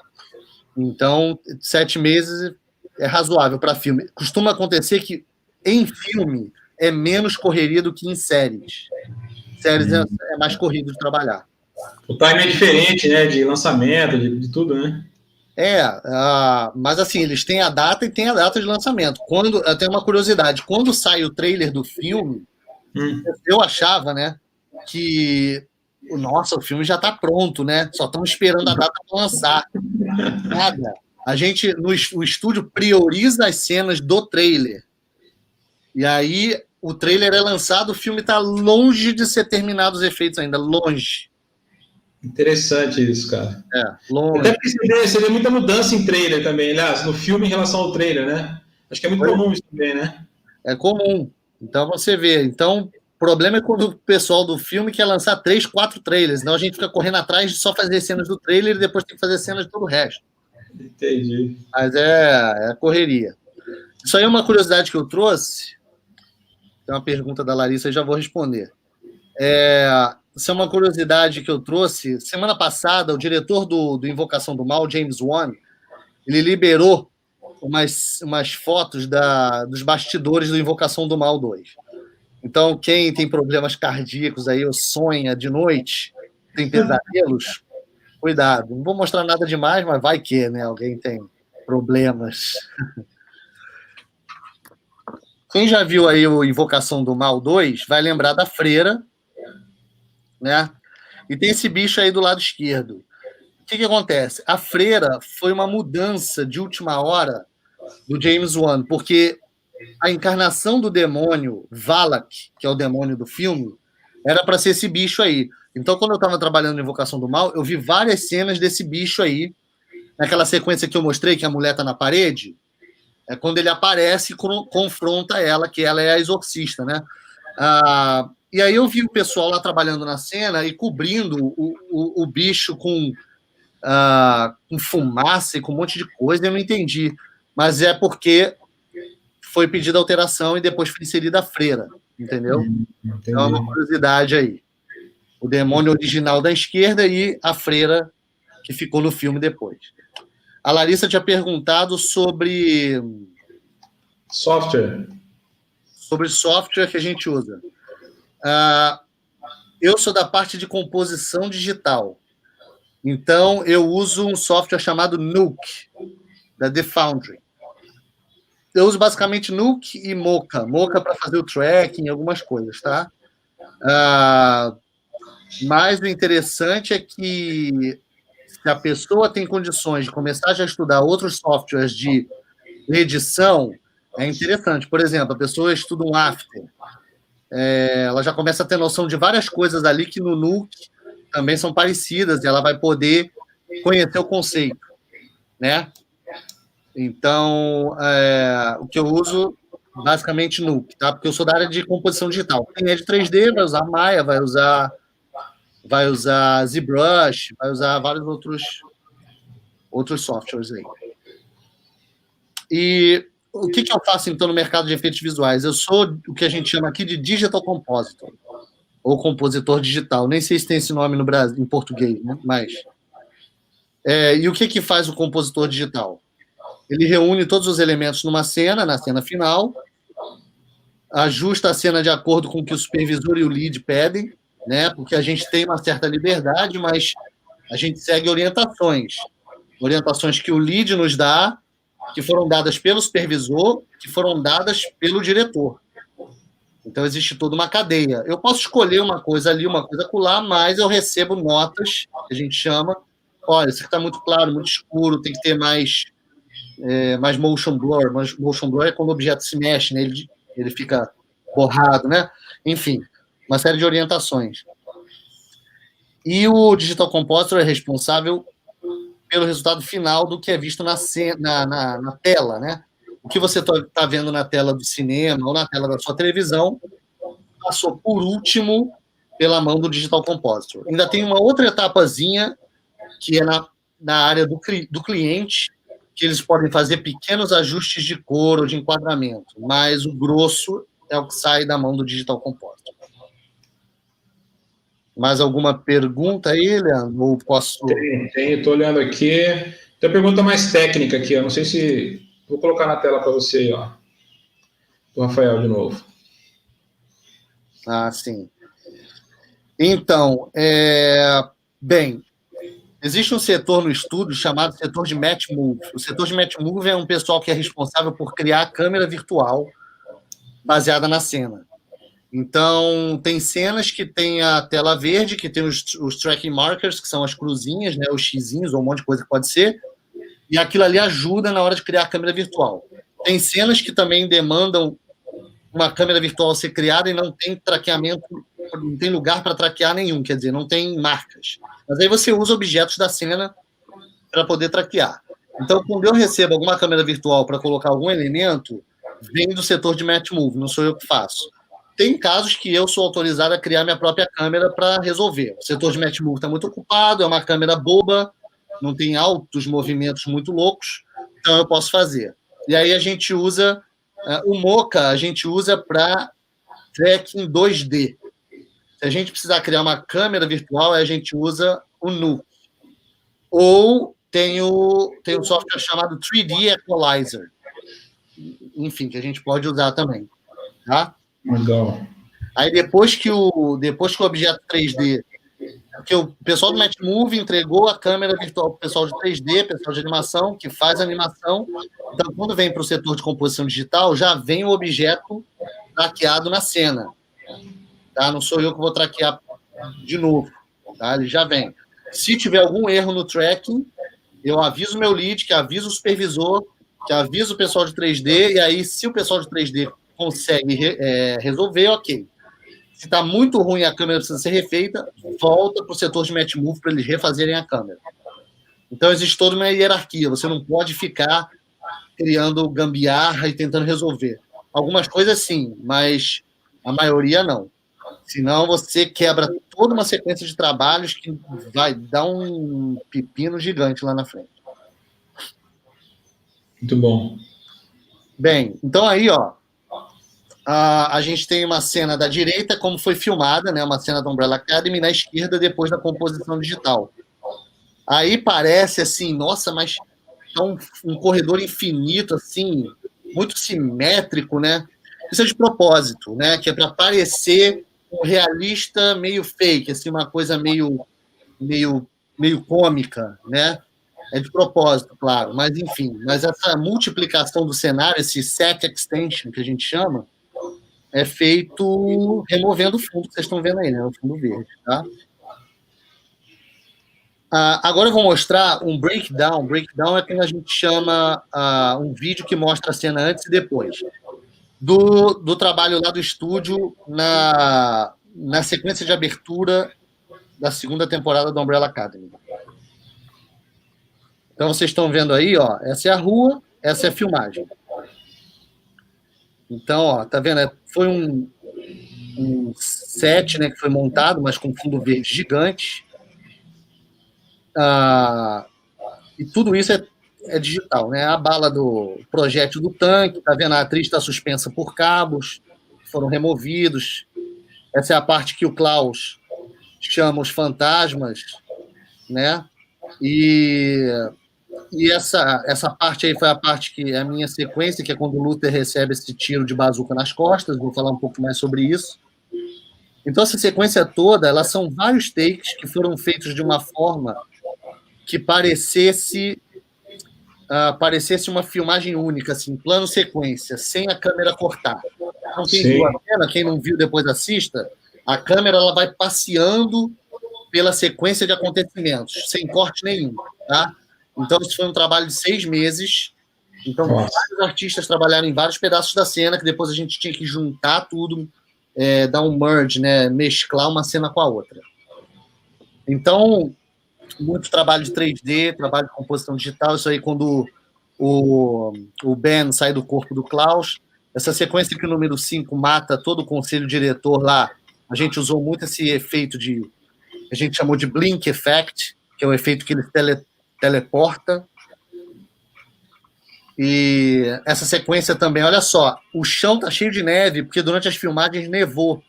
Então, 7 meses é razoável para filme. Costuma acontecer que em filme é menos correria do que em séries. Séries é mais corrido de trabalhar. O time é diferente, né? De lançamento, de tudo, né? Mas assim, eles têm a data e tem a data de lançamento. Eu tenho uma curiosidade, quando sai o trailer do filme, eu achava, né, que nossa, o filme já está pronto, né? Só estamos esperando a data para lançar. Nada. O estúdio prioriza as cenas do trailer. E aí, o trailer é lançado, o filme está longe de ser terminado os efeitos ainda, longe. Interessante isso, cara. Longe. Até porque seria muita mudança em trailer também, aliás, no filme em relação ao trailer, né? Acho que é muito comum isso também, né? É comum. Então, você vê. Então, o problema é quando o pessoal do filme quer lançar 3, 4 trailers. Então, a gente fica correndo atrás de só fazer cenas do trailer e depois tem que fazer cenas de todo o resto. Entendi. Mas é correria. Isso aí é uma curiosidade que eu trouxe. Tem uma pergunta da Larissa, eu já vou responder. Isso é uma curiosidade que eu trouxe. Semana passada, o diretor do Invocação do Mal, James Wan, ele liberou umas fotos dos bastidores do Invocação do Mal 2. Então, quem tem problemas cardíacos aí, ou sonha de noite, tem pesadelos, cuidado. Não vou mostrar nada demais, mas vai que, né? Alguém tem problemas. Quem já viu aí o Invocação do Mal 2 vai lembrar da freira, né? E tem esse bicho aí do lado esquerdo. O que acontece? A freira foi uma mudança de última hora do James Wan, porque a encarnação do demônio Valak, que é o demônio do filme, era para ser esse bicho aí. Então, quando eu estava trabalhando em Invocação do Mal, eu vi várias cenas desse bicho aí, naquela sequência que eu mostrei, que a mulher tá na parede, é quando ele aparece e confronta ela, que ela é a exorcista, né? E aí eu vi o pessoal lá trabalhando na cena e cobrindo o bicho com fumaça e com um monte de coisa, eu não entendi. Mas é porque foi pedida alteração e depois foi inserida a freira, entendeu? Então é uma curiosidade aí. O demônio original da esquerda e a freira que ficou no filme depois. A Larissa tinha perguntado sobre software. Sobre software que a gente usa. Eu sou da parte de composição digital. Então, eu uso um software chamado Nuke, da The Foundry. Eu uso basicamente Nuke e Mocha. Mocha para fazer o tracking, algumas coisas, tá? Mas o interessante é que se a pessoa tem condições de começar já a estudar outros softwares de edição, é interessante. Por exemplo, a pessoa estuda um After. Ela já começa a ter noção de várias coisas ali que no Nuke também são parecidas, e ela vai poder conhecer o conceito, né? Então, o que eu uso, basicamente, Nuke, tá? Porque eu sou da área de composição digital. Quem é de 3D vai usar Maya, vai usar ZBrush, vai usar vários outros softwares aí. E o que eu faço, então, no mercado de efeitos visuais? Eu sou o que a gente chama aqui de Digital Compositor, ou compositor digital. Nem sei se tem esse nome no Brasil, em português, né? Mas... e o que faz o compositor digital? Ele reúne todos os elementos numa cena, na cena final, ajusta a cena de acordo com o que o supervisor e o lead pedem, né? Porque a gente tem uma certa liberdade, mas a gente segue orientações que o lead nos dá, que foram dadas pelo supervisor, que foram dadas pelo diretor. Então, existe toda uma cadeia. Eu posso escolher uma coisa ali, uma coisa acolá, mas eu recebo notas, que a gente chama, olha, isso aqui está muito claro, muito escuro, tem que ter mais motion blur. Mas motion blur é quando o objeto se mexe, né? Ele fica borrado, né? Enfim, uma série de orientações. E o Digital Compositor é responsável pelo resultado final do que é visto na tela, né? O que você está vendo na tela do cinema ou na tela da sua televisão passou, por último, pela mão do Digital Compositor. Ainda tem uma outra etapazinha, que é na área do cliente, que eles podem fazer pequenos ajustes de cor ou de enquadramento, mas o grosso é o que sai da mão do Digital Compositor. Mais alguma pergunta aí, Leandro? Ou posso... Tem, estou olhando aqui. Tem uma pergunta mais técnica aqui, eu não sei se... Vou colocar na tela para você, ó. Do Rafael de novo. Sim. Então, bem, existe um setor no estúdio chamado setor de Match Move. O setor de Match Move é um pessoal que é responsável por criar a câmera virtual baseada na cena. Então, tem cenas que tem a tela verde, que tem os tracking markers, que são as cruzinhas, né, os xizinhos, ou um monte de coisa que pode ser, e aquilo ali ajuda na hora de criar a câmera virtual. Tem cenas que também demandam uma câmera virtual ser criada e não tem traqueamento, não tem lugar para traquear nenhum, quer dizer, não tem marcas. Mas aí você usa objetos da cena para poder traquear. Então, quando eu recebo alguma câmera virtual para colocar algum elemento, vem do setor de Match Move, não sou eu que faço. Tem casos que eu sou autorizado a criar minha própria câmera para resolver. O setor de Match Move está muito ocupado, é uma câmera boba, não tem altos movimentos muito loucos, então eu posso fazer. E aí a gente usa o Mocha, a gente usa para tracking 2D. Se a gente precisar criar uma câmera virtual, a gente usa o Nuke. Ou tem um software chamado 3D Equalizer. Enfim, que a gente pode usar também. Tá? Legal. Aí depois que o objeto 3D, porque o pessoal do Match Move entregou a câmera virtual para o pessoal de 3D, pessoal de animação, que faz animação. Então, quando vem para o setor de composição digital, já vem o objeto traqueado na cena. Tá? Não sou eu que vou traquear de novo, tá? Ele já vem. Se tiver algum erro no tracking, eu aviso meu lead, que aviso o supervisor, que aviso o pessoal de 3D, e aí, se o pessoal de 3D consegue resolver, ok. Se está muito ruim, a câmera precisa ser refeita, volta para o setor de match move para eles refazerem a câmera. Então, existe toda uma hierarquia. Você não pode ficar criando gambiarra e tentando resolver. Algumas coisas sim, mas a maioria não. Senão você quebra toda uma sequência de trabalhos que vai dar um pepino gigante lá na frente. Muito bom. Bem, então aí, ó, a gente tem uma cena da direita, como foi filmada, né, uma cena da Umbrella Academy, na esquerda, depois da composição digital. Aí parece assim, nossa, mas é um corredor infinito, assim, muito simétrico, né? Isso é de propósito, né? Que é para parecer um realista meio fake, assim, uma coisa meio cômica, né? É de propósito, claro, mas enfim. Mas essa multiplicação do cenário, esse set extension que a gente chama, é feito removendo o fundo que vocês estão vendo aí, né? O fundo verde, tá? Agora eu vou mostrar um breakdown. Breakdown é quando a gente chama um vídeo que mostra a cena antes e depois. Do trabalho lá do estúdio na sequência de abertura da segunda temporada do Umbrella Academy. Então, vocês estão vendo aí, ó, essa é a rua, essa é a filmagem. Então, ó, tá vendo? Foi um set, né, que foi montado, mas com fundo verde gigante. E tudo isso é digital, né? A bala do projétil do tanque, tá vendo? A atriz está suspensa por cabos, que foram removidos. Essa é a parte que o Klaus chama os fantasmas, né? E essa parte aí foi a parte que é a minha sequência, que é quando o Luther recebe esse tiro de bazuca nas costas. Vou falar um pouco mais sobre isso. Então, essa sequência toda, elas são vários takes que foram feitos de uma forma que parecesse uma filmagem única, assim, plano sequência, sem a câmera cortar. Então, quem viu a cena, quem não viu, depois assista, a câmera ela vai passeando pela sequência de acontecimentos, sem corte nenhum, tá? Então, isso foi um trabalho de 6 meses. Então, vários artistas trabalharam em vários pedaços da cena, que depois a gente tinha que juntar tudo, dar um merge, né? Mesclar uma cena com a outra. Então, muito trabalho de 3D, trabalho de composição digital, isso aí quando o Ben sai do corpo do Klaus. Essa sequência que o número 5 mata todo o conselho diretor lá, a gente usou muito esse efeito que a gente chamou de blink effect, que é o efeito que ele teleporta. E essa sequência também, olha só, o chão tá cheio de neve, porque durante as filmagens nevou,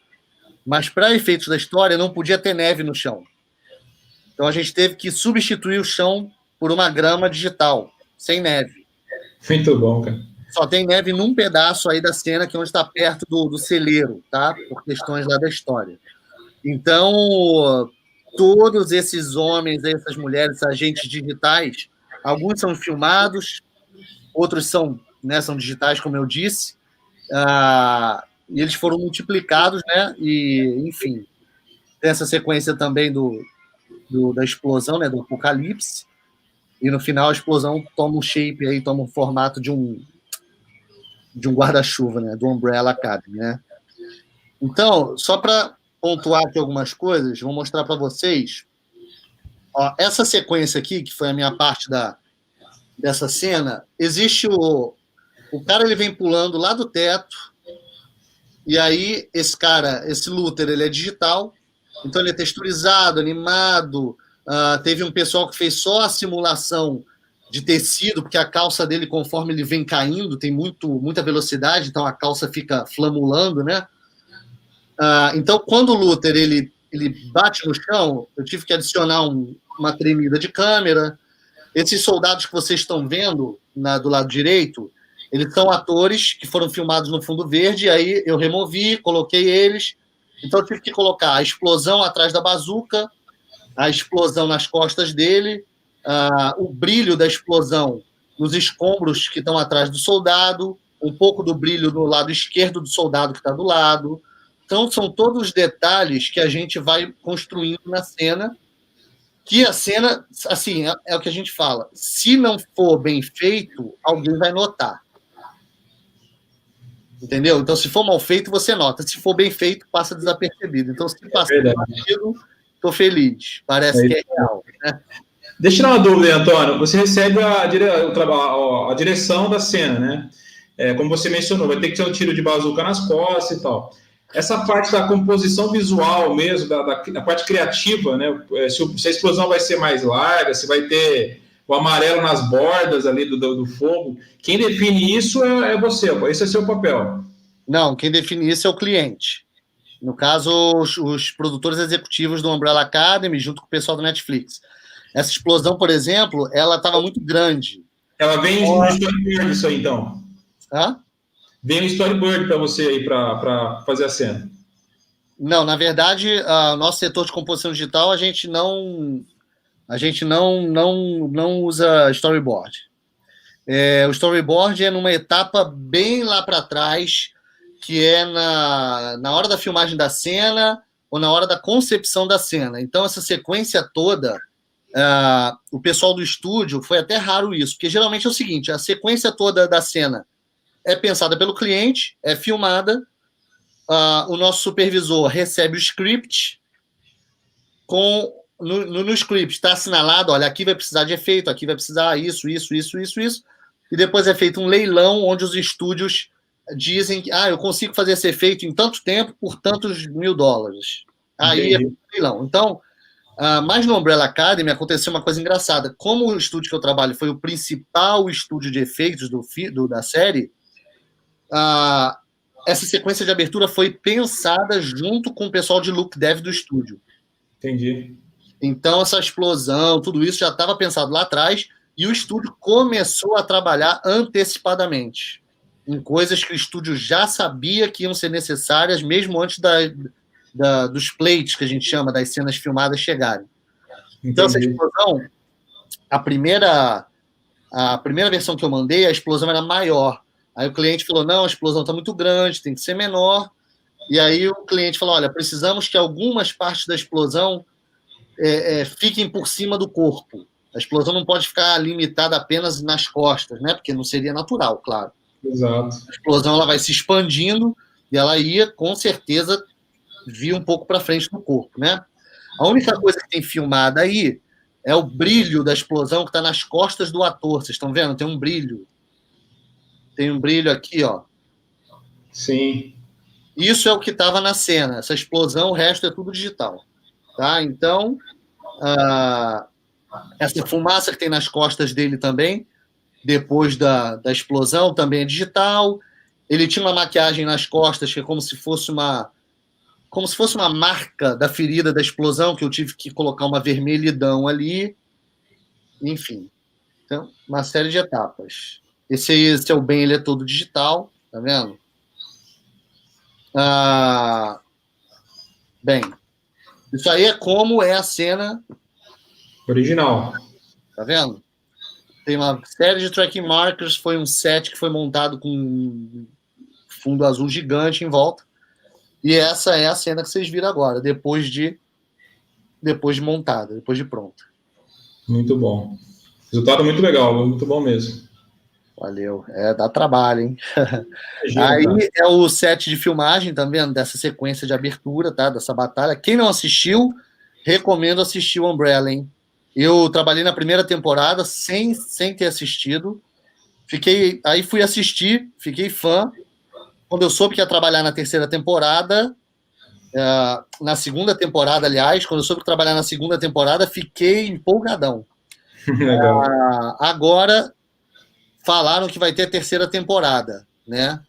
mas para efeitos da história não podia ter neve no chão. Então a gente teve que substituir o chão por uma grama digital, sem neve. Muito bom, cara. Só tem neve num pedaço aí da cena, que é onde está perto do celeiro, tá? Por questões lá da história. Então, todos esses homens, essas mulheres, esses agentes digitais, alguns são filmados, outros são digitais, como eu disse, e eles foram multiplicados, né? E, enfim, tem essa sequência também da explosão, né? Do apocalipse, e no final a explosão toma um shape aí, toma um formato de um guarda-chuva, né? Do Umbrella Academy, né? Então, só para pontuar aqui algumas coisas, vou mostrar para vocês. Ó, essa sequência aqui, que foi a minha parte dessa cena, existe o cara, ele vem pulando lá do teto, e aí esse Luther, ele é digital, então ele é texturizado, animado. Teve um pessoal que fez só a simulação de tecido, porque a calça dele, conforme ele vem caindo, tem muita velocidade, então a calça fica flamulando, né? Então, quando o Luther ele bate no chão, eu tive que adicionar uma tremida de câmera. Esses soldados que vocês estão vendo do lado direito, eles são atores que foram filmados no fundo verde, aí eu removi, coloquei eles. Então, eu tive que colocar a explosão atrás da bazuca, a explosão nas costas dele, o brilho da explosão nos escombros que estão atrás do soldado, um pouco do brilho no lado esquerdo do soldado que está do lado, Então, são todos os detalhes que a gente vai construindo na cena, que a cena, assim, é o que a gente fala, se não for bem feito, alguém vai notar. Entendeu? Então, se for mal feito, você nota. Se for bem feito, passa desapercebido. Então, se passar batido, estou feliz. Parece que é real. Né? Deixa eu tirar uma dúvida, Antônio. Você recebe a direção da cena, né? Como você mencionou, vai ter que ter um tiro de bazuca nas costas e tal. Essa parte da composição visual mesmo, da parte criativa, né? Se a explosão vai ser mais larga, se vai ter o amarelo nas bordas ali do fogo. Quem define isso é você, esse é seu papel. Não, quem define isso é o cliente. No caso, os produtores executivos do Umbrella Academy, junto com o pessoal do Netflix. Essa explosão, por exemplo, ela estava muito grande. Ela vem no storyboard isso aí, então? Hã? Vem um storyboard para você aí, para fazer a cena? Não, na verdade, o nosso setor de composição digital, a gente não usa storyboard. O storyboard é numa etapa bem lá para trás, que é na hora da filmagem da cena ou na hora da concepção da cena. Então, essa sequência toda, o pessoal do estúdio, foi até raro isso, porque geralmente é o seguinte, a sequência toda da cena é pensada pelo cliente, é filmada, o nosso supervisor recebe o script, no script está assinalado, olha, aqui vai precisar de efeito, aqui vai precisar isso, e depois é feito um leilão onde os estúdios dizem que eu consigo fazer esse efeito em tanto tempo por tantos $1.000. Aí é leilão. Então, mas no Umbrella Academy aconteceu uma coisa engraçada. Como o estúdio que eu trabalho foi o principal estúdio de efeitos da série, essa sequência de abertura foi pensada junto com o pessoal de look dev do estúdio. Entendi. Então, essa explosão, tudo isso já estava pensado lá atrás e o estúdio começou a trabalhar antecipadamente em coisas que o estúdio já sabia que iam ser necessárias, mesmo antes dos plates, que a gente chama, das cenas filmadas chegarem. Entendi. Então, essa explosão, a primeira versão que eu mandei, a explosão era maior. Aí o cliente falou, não, a explosão está muito grande, tem que ser menor. E aí o cliente falou, olha, precisamos que algumas partes da explosão fiquem por cima do corpo. A explosão não pode ficar limitada apenas nas costas, né? Porque não seria natural, claro. Exato. A explosão ela vai se expandindo e ela ia, com certeza, vir um pouco para frente do corpo, né? A única coisa que tem filmada aí é o brilho da explosão que está nas costas do ator. Vocês estão vendo? Tem um brilho. Tem um brilho aqui, ó. Sim. Isso é o que estava na cena. Essa explosão, o resto é tudo digital. Tá? Então, essa fumaça que tem nas costas dele também, depois da explosão, também é digital. Ele tinha uma maquiagem nas costas que é como se fosse uma marca da ferida da explosão, que eu tive que colocar uma vermelhidão ali. Enfim. Então, uma série de etapas. Esse é o bem, ele é todo digital, tá vendo? Bem, isso aí é como é a cena original. Tá vendo? Tem uma série de tracking markers, foi um set que foi montado com um fundo azul gigante em volta. E essa é a cena que vocês viram agora, depois de montada, depois de pronta. Muito bom. Resultado muito legal, muito bom mesmo. Valeu. Dá trabalho, hein? Aí é o set de filmagem, tá vendo? Dessa sequência de abertura, tá? Dessa batalha. Quem não assistiu, recomendo assistir o Umbrella, hein? Eu trabalhei na primeira temporada sem ter assistido. Aí fui assistir, fiquei fã. Quando eu soube que ia trabalhar na terceira temporada, na segunda temporada, aliás, quando eu soube que ia trabalhar na segunda temporada, fiquei empolgadão. Legal. Agora, falaram que vai ter terceira temporada, né?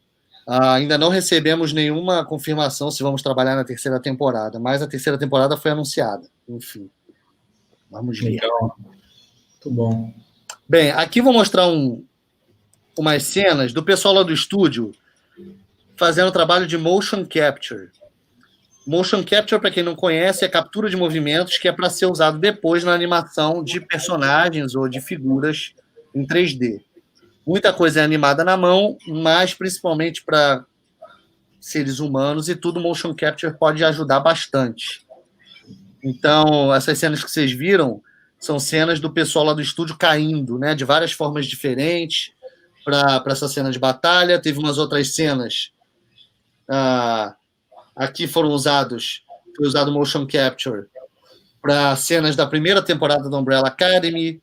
Ainda não recebemos nenhuma confirmação se vamos trabalhar na terceira temporada, mas a terceira temporada foi anunciada. Enfim, vamos ver. Legal. Muito bom. Bem, aqui vou mostrar umas cenas do pessoal lá do estúdio fazendo trabalho de motion capture. Motion capture, para quem não conhece, é captura de movimentos que é para ser usado depois na animação de personagens ou de figuras em 3D. Muita coisa é animada na mão, mas principalmente para seres humanos e tudo motion capture pode ajudar bastante. Então, essas cenas que vocês viram são cenas do pessoal lá do estúdio caindo, né, de várias formas diferentes para essa cena de batalha. Teve umas outras cenas aqui foi usado motion capture para cenas da primeira temporada da Umbrella Academy.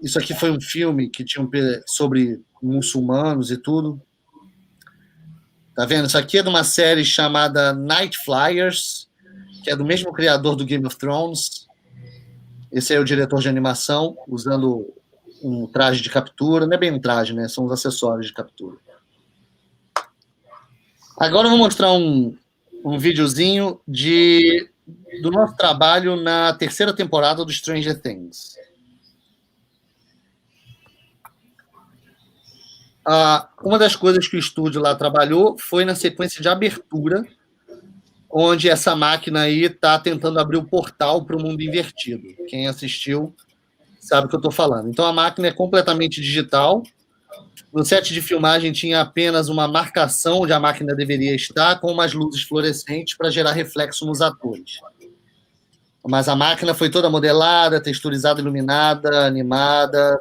Isso aqui foi um filme que tinha sobre muçulmanos e tudo. Tá vendo? Isso aqui é de uma série chamada Night Flyers, que é do mesmo criador do Game of Thrones. Esse é o diretor de animação, usando um traje de captura. Não é bem um traje, né? São os acessórios de captura. Agora eu vou mostrar um videozinho do nosso trabalho na terceira temporada do Stranger Things. Uma das coisas que o estúdio lá trabalhou foi na sequência de abertura, onde essa máquina aí está tentando abrir o portal para o mundo invertido. Quem assistiu sabe o que eu estou falando. Então, a máquina é completamente digital. No set de filmagem tinha apenas uma marcação onde a máquina deveria estar, com umas luzes fluorescentes para gerar reflexo nos atores. Mas a máquina foi toda modelada, texturizada, iluminada, animada,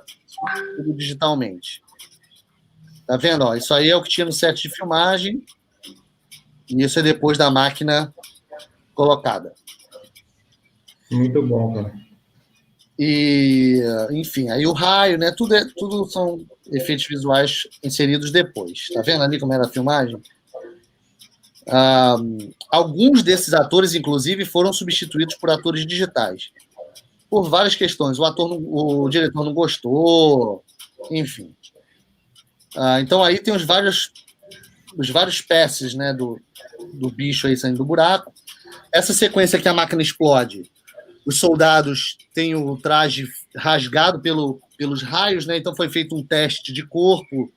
tudo digitalmente. Tá vendo? Ó, isso aí é o que tinha no set de filmagem. E isso é depois da máquina colocada. Muito bom, cara. E, enfim, aí o raio, né? Tudo são efeitos visuais inseridos depois. Tá vendo ali como era a filmagem? Alguns desses atores, inclusive, foram substituídos por atores digitais. Por várias questões. O diretor não gostou, enfim. Então aí tem os vários peces, né, do bicho aí saindo do buraco. Essa sequência que a máquina explode, os soldados têm o traje rasgado pelos raios, né? Então foi feito um teste de corpo,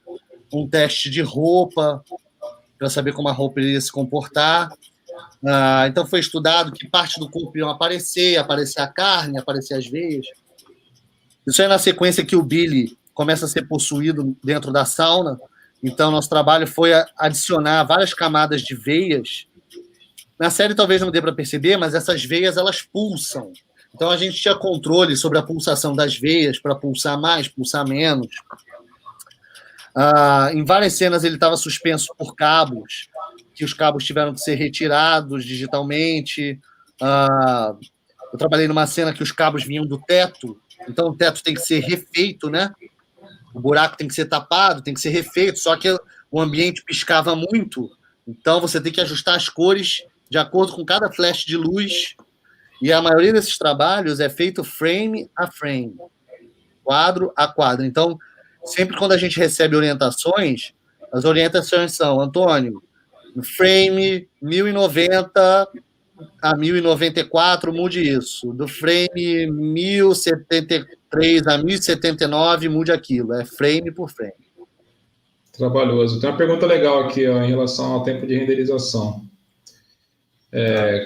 um teste de roupa, para saber como a roupa iria se comportar. Então foi estudado que parte do corpo iam aparecer a carne, aparecer as veias. Isso é na sequência que o Billy começa a ser possuído dentro da sauna. Então, nosso trabalho foi adicionar várias camadas de veias. Na série talvez não dê para perceber, mas essas veias, elas pulsam. Então, a gente tinha controle sobre a pulsação das veias, para pulsar mais, pulsar menos. Em várias cenas, ele estava suspenso por cabos, que os cabos tiveram que ser retirados digitalmente. Eu trabalhei numa cena que os cabos vinham do teto, então o teto tem que ser refeito, né? O buraco tem que ser tapado, tem que ser refeito, só que o ambiente piscava muito, então você tem que ajustar as cores de acordo com cada flash de luz, e a maioria desses trabalhos é feito frame a frame, quadro a quadro. Então, sempre quando a gente recebe orientações, as orientações são, Antônio, no frame 1090 a 1094, mude isso. Do frame 1073 a 1079, mude aquilo. É frame por frame. Trabalhoso. Tem uma pergunta legal aqui, ó, em relação ao tempo de renderização.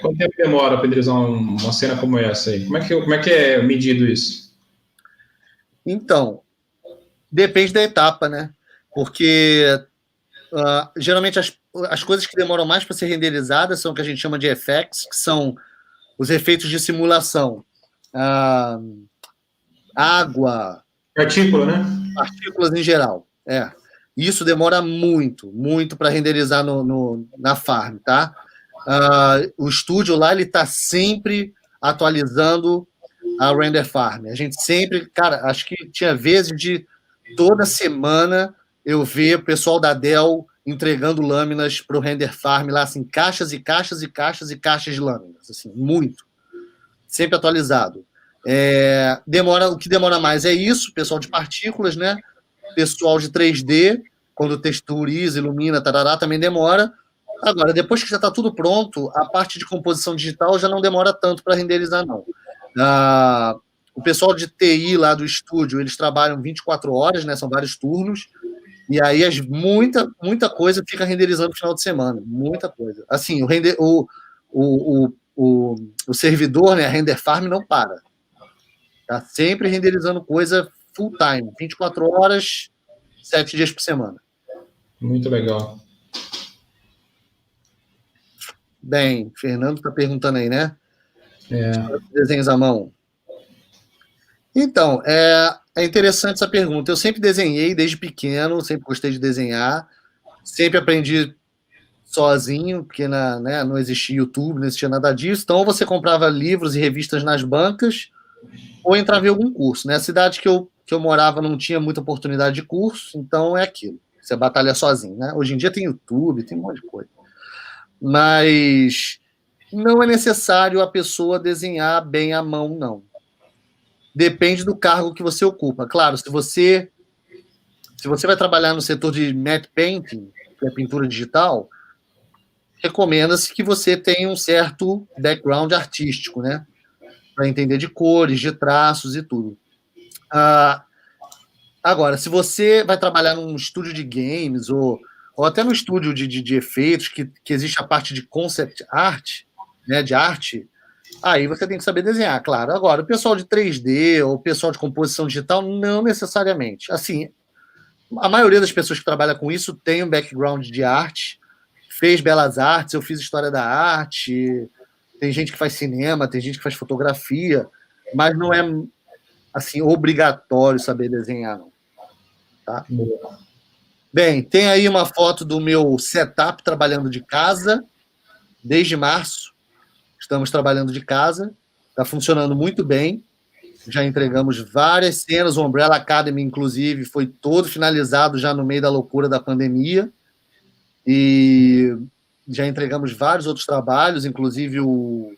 Quanto tempo demora para renderizar uma cena como essa aí? Como é que é medido isso? Então, depende da etapa, né? Porque geralmente as coisas que demoram mais para ser renderizadas são o que a gente chama de effects, que são os efeitos de simulação. Água. Partícula, né? Partículas em geral. Isso demora muito, muito para renderizar na farm, tá? O estúdio lá, ele está sempre atualizando a render farm. A gente sempre, cara, acho que tinha vezes de toda semana eu ver o pessoal da Dell entregando lâminas para o render farm lá, assim, caixas e caixas e caixas e caixas de lâminas, assim, muito. Sempre atualizado. O que demora mais é isso, pessoal de partículas, né? Pessoal de 3D, quando texturiza, ilumina, tarará, também demora. Agora, depois que já está tudo pronto, a parte de composição digital já não demora tanto para renderizar, não. O pessoal de TI lá do estúdio, eles trabalham 24 horas, né? São vários turnos. E aí muita coisa fica renderizando no final de semana. Muita coisa. Assim, o servidor, né, a render farm, não para. Tá sempre renderizando coisa full time, 24 horas, 7 dias por semana. Muito legal. Bem, Fernando está perguntando aí, né? É. Desenhos à mão. Então, é interessante essa pergunta. Eu sempre desenhei desde pequeno, sempre gostei de desenhar, sempre aprendi sozinho, porque não existia YouTube, não existia nada disso. Então, você comprava livros e revistas nas bancas ou entrava em algum curso. Na cidade que eu morava não tinha muita oportunidade de curso, então é aquilo. Você batalha sozinho, né? Hoje em dia tem YouTube, tem um monte de coisa. Mas não é necessário a pessoa desenhar bem à mão, não. Depende do cargo que você ocupa. Claro, se você vai trabalhar no setor de matte painting, que é pintura digital, recomenda-se que você tenha um certo background artístico, né? Para entender de cores, de traços e tudo. Agora, se você vai trabalhar num estúdio de games ou até no estúdio de efeitos, que existe a parte de concept art, né, de arte, aí você tem que saber desenhar, claro. Agora, o pessoal de 3D ou o pessoal de composição digital, não necessariamente. Assim, a maioria das pessoas que trabalha com isso tem um background de arte, fez belas artes, eu fiz história da arte, tem gente que faz cinema, tem gente que faz fotografia, mas não é, assim, obrigatório saber desenhar, não. Tá? Bem, tem aí uma foto do meu setup trabalhando de casa, desde março. Estamos trabalhando de casa, está funcionando muito bem. Já entregamos várias cenas, o Umbrella Academy, inclusive, foi todo finalizado já no meio da loucura da pandemia. E já entregamos vários outros trabalhos, inclusive o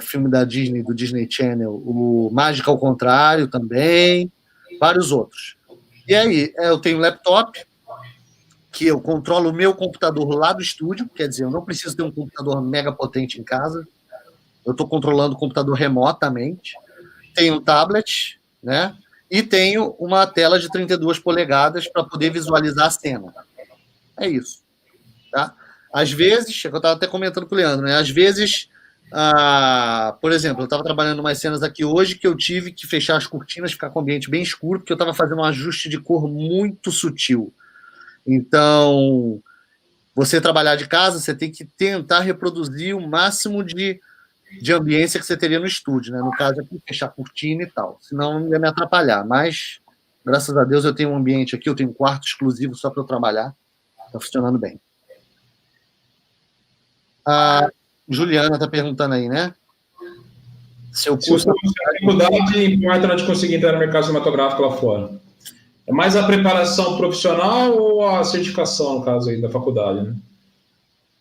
filme da Disney, do Disney Channel, o Mágica ao Contrário também, vários outros. E aí, eu tenho um laptop, que eu controlo o meu computador lá do estúdio, quer dizer, eu não preciso ter um computador mega potente em casa, eu estou controlando o computador remotamente. Tenho um tablet, né? E tenho uma tela de 32 polegadas para poder visualizar a cena. É isso. Tá? Às vezes, eu estava até comentando com o Leandro, né? Às vezes, por exemplo, eu estava trabalhando umas cenas aqui hoje que eu tive que fechar as cortinas, ficar com o ambiente bem escuro, porque eu estava fazendo um ajuste de cor muito sutil. Então, você trabalhar de casa, você tem que tentar reproduzir o máximo de ambiência que você teria no estúdio, né? No caso aqui, fechar cortina e tal. Senão ia me atrapalhar. Mas, graças a Deus, eu tenho um ambiente aqui, eu tenho um quarto exclusivo só para eu trabalhar. Está funcionando bem. A Juliana está perguntando aí, né? Seu curso... Se a dificuldade importa na de conseguir entrar no mercado cinematográfico lá fora. É mais a preparação profissional ou a certificação, no caso aí, da faculdade, né?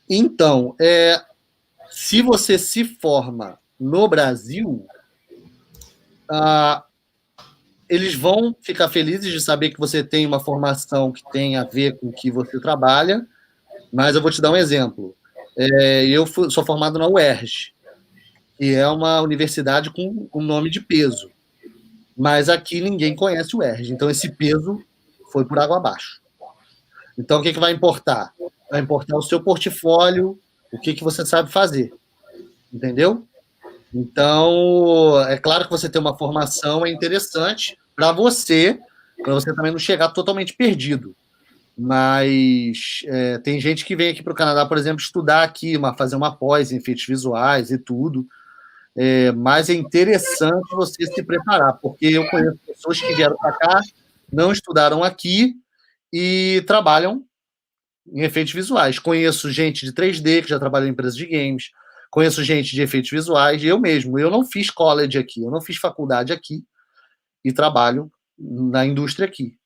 Então, se você se forma no Brasil, eles vão ficar felizes de saber que você tem uma formação que tem a ver com o que você trabalha, mas eu vou te dar um exemplo. Eu sou formado na UERJ, que é uma universidade com um nome de peso, mas aqui ninguém conhece o UERJ, então esse peso foi por água abaixo. Então, o que vai importar? Vai importar o seu portfólio, o que você sabe fazer, entendeu? Então, é claro que você ter uma formação é interessante para você também não chegar totalmente perdido. Mas tem gente que vem aqui para o Canadá, por exemplo, estudar aqui, fazer uma pós em efeitos visuais e tudo. Mas é interessante você se preparar, porque eu conheço pessoas que vieram para cá, não estudaram aqui e trabalham em efeitos visuais. Conheço gente de 3D que já trabalhou em empresas de games, conheço gente de efeitos visuais, eu mesmo. Eu não fiz college aqui, eu não fiz faculdade aqui e trabalho na indústria aqui.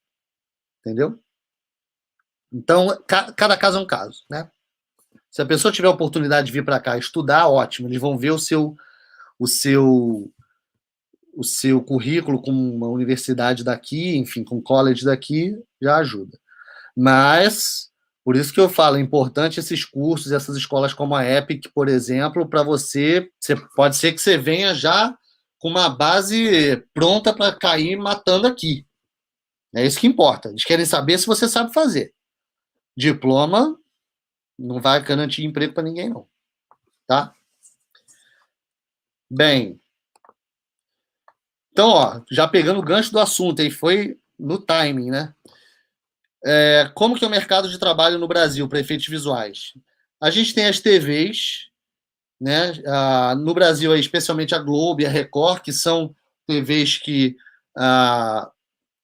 Entendeu? Então, cada caso é um caso, né? Se a pessoa tiver a oportunidade de vir para cá estudar, ótimo, eles vão ver o seu currículo com uma universidade daqui, enfim, com college daqui, já ajuda. Mas, por isso que eu falo, é importante esses cursos, essas escolas como a EPIC, por exemplo, para você pode ser que você venha já com uma base pronta para cair matando aqui. É isso que importa. Eles querem saber se você sabe fazer. Diploma não vai garantir emprego para ninguém, não. Tá? Bem, então, já pegando o gancho do assunto, aí foi no timing, né? Como que é o mercado de trabalho no Brasil para efeitos visuais? A gente tem as TVs, né? No Brasil, especialmente a Globo e a Record, que são TVs que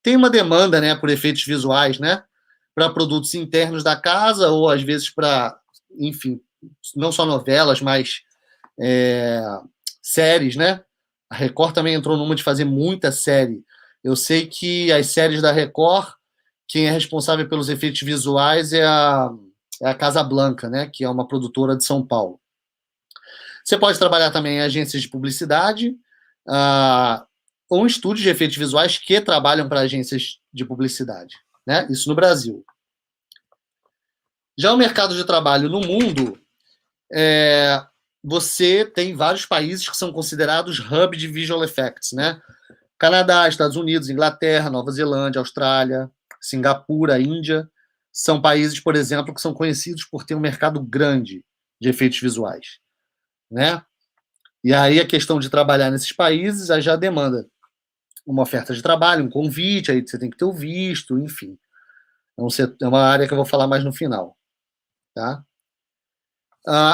têm uma demanda, né, por efeitos visuais, né, para produtos internos da casa, ou às vezes para, enfim, não só novelas, mas séries, né? A Record também entrou numa de fazer muita série. Eu sei que as séries da Record, quem é responsável pelos efeitos visuais é a Casa Blanca, né? Que é uma produtora de São Paulo. Você pode trabalhar também em agências de publicidade ou em estúdios de efeitos visuais que trabalham para agências de publicidade, né? Isso no Brasil. Já o mercado de trabalho no mundo, você tem vários países que são considerados hub de visual effects, né? Canadá, Estados Unidos, Inglaterra, Nova Zelândia, Austrália, Singapura, Índia, são países, por exemplo, que são conhecidos por ter um mercado grande de efeitos visuais, né? E aí a questão de trabalhar nesses países já demanda uma oferta de trabalho, um convite, aí você tem que ter o visto, enfim. É uma área que eu vou falar mais no final, tá?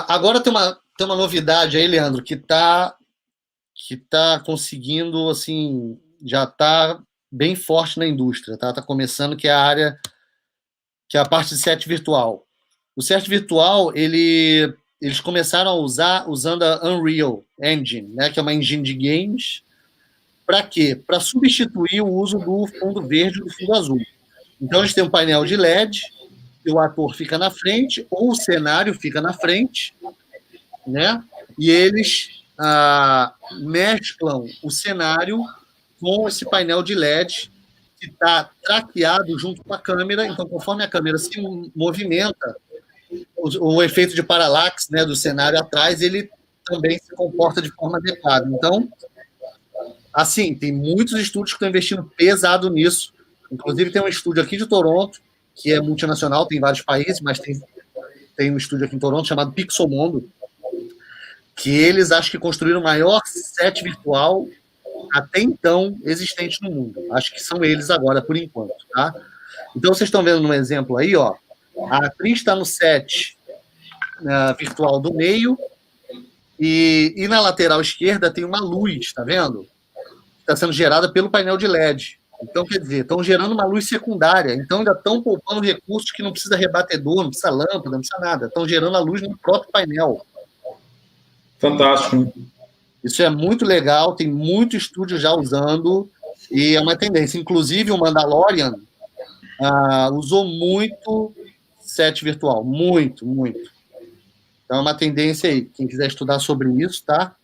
Agora tem uma novidade aí, Leandro, que tá conseguindo, assim, já está bem forte na indústria, tá? Tá começando, que é a área, que é a parte de set virtual. O set virtual, eles começaram a usar usando a Unreal Engine, né? Que é uma engine de games. Para quê? Para substituir o uso do fundo verde e do fundo azul. Então, eles têm um painel de LED, e o ator fica na frente, ou o cenário fica na frente, né? E eles mesclam o cenário com esse painel de LED que está traqueado junto com a câmera. Então, conforme a câmera se movimenta, o efeito de paralaxe, né, do cenário atrás, ele também se comporta de forma adequada. Então, assim, tem muitos estúdios que estão investindo pesado nisso. Inclusive, tem um estúdio aqui de Toronto, que é multinacional, tem vários países, mas tem um estúdio aqui em Toronto chamado Pixelmondo, que eles acho que construíram o maior set virtual até então existente no mundo. Acho que são eles agora, por enquanto, tá? Então, vocês estão vendo no exemplo aí, ó, a atriz está no set virtual do meio e na lateral esquerda tem uma luz, tá vendo? Está sendo gerada pelo painel de LED. Então, quer dizer, estão gerando uma luz secundária. Então, ainda estão poupando recursos que não precisa rebatedor, não precisa lâmpada, não precisa nada. Estão gerando a luz no próprio painel. Fantástico. Isso é muito legal, tem muito estúdio já usando, e é uma tendência. Inclusive, o Mandalorian usou muito set virtual. Muito, muito. Então, é uma tendência aí. Quem quiser estudar sobre isso, tá?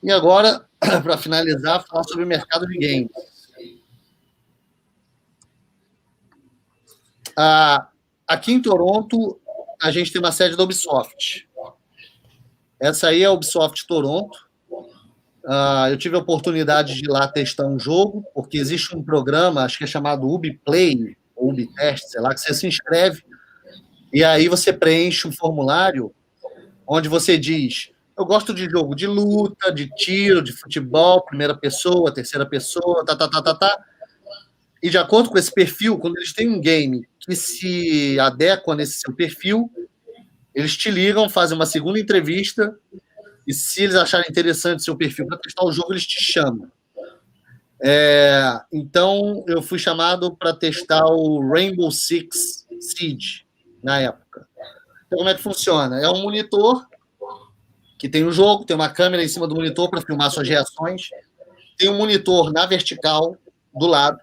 E agora, para finalizar, falar sobre o mercado de games. Aqui em Toronto, a gente tem uma sede da Ubisoft. Essa aí é a Ubisoft Toronto. Eu tive a oportunidade de ir lá testar um jogo, porque existe um programa, acho que é chamado UbiPlay, ou UbiTest, sei lá, que você se inscreve, e aí você preenche um formulário onde você diz: eu gosto de jogo de luta, de tiro, de futebol, primeira pessoa, terceira pessoa, E de acordo com esse perfil, quando eles têm um game que se adequa nesse seu perfil, eles te ligam, fazem uma segunda entrevista, e se eles acharem interessante o seu perfil para testar o jogo, eles te chamam. Então, eu fui chamado para testar o Rainbow Six Siege, na época. Então, como é que funciona? É um monitor que tem o jogo, tem uma câmera em cima do monitor para filmar suas reações, tem um monitor na vertical, do lado,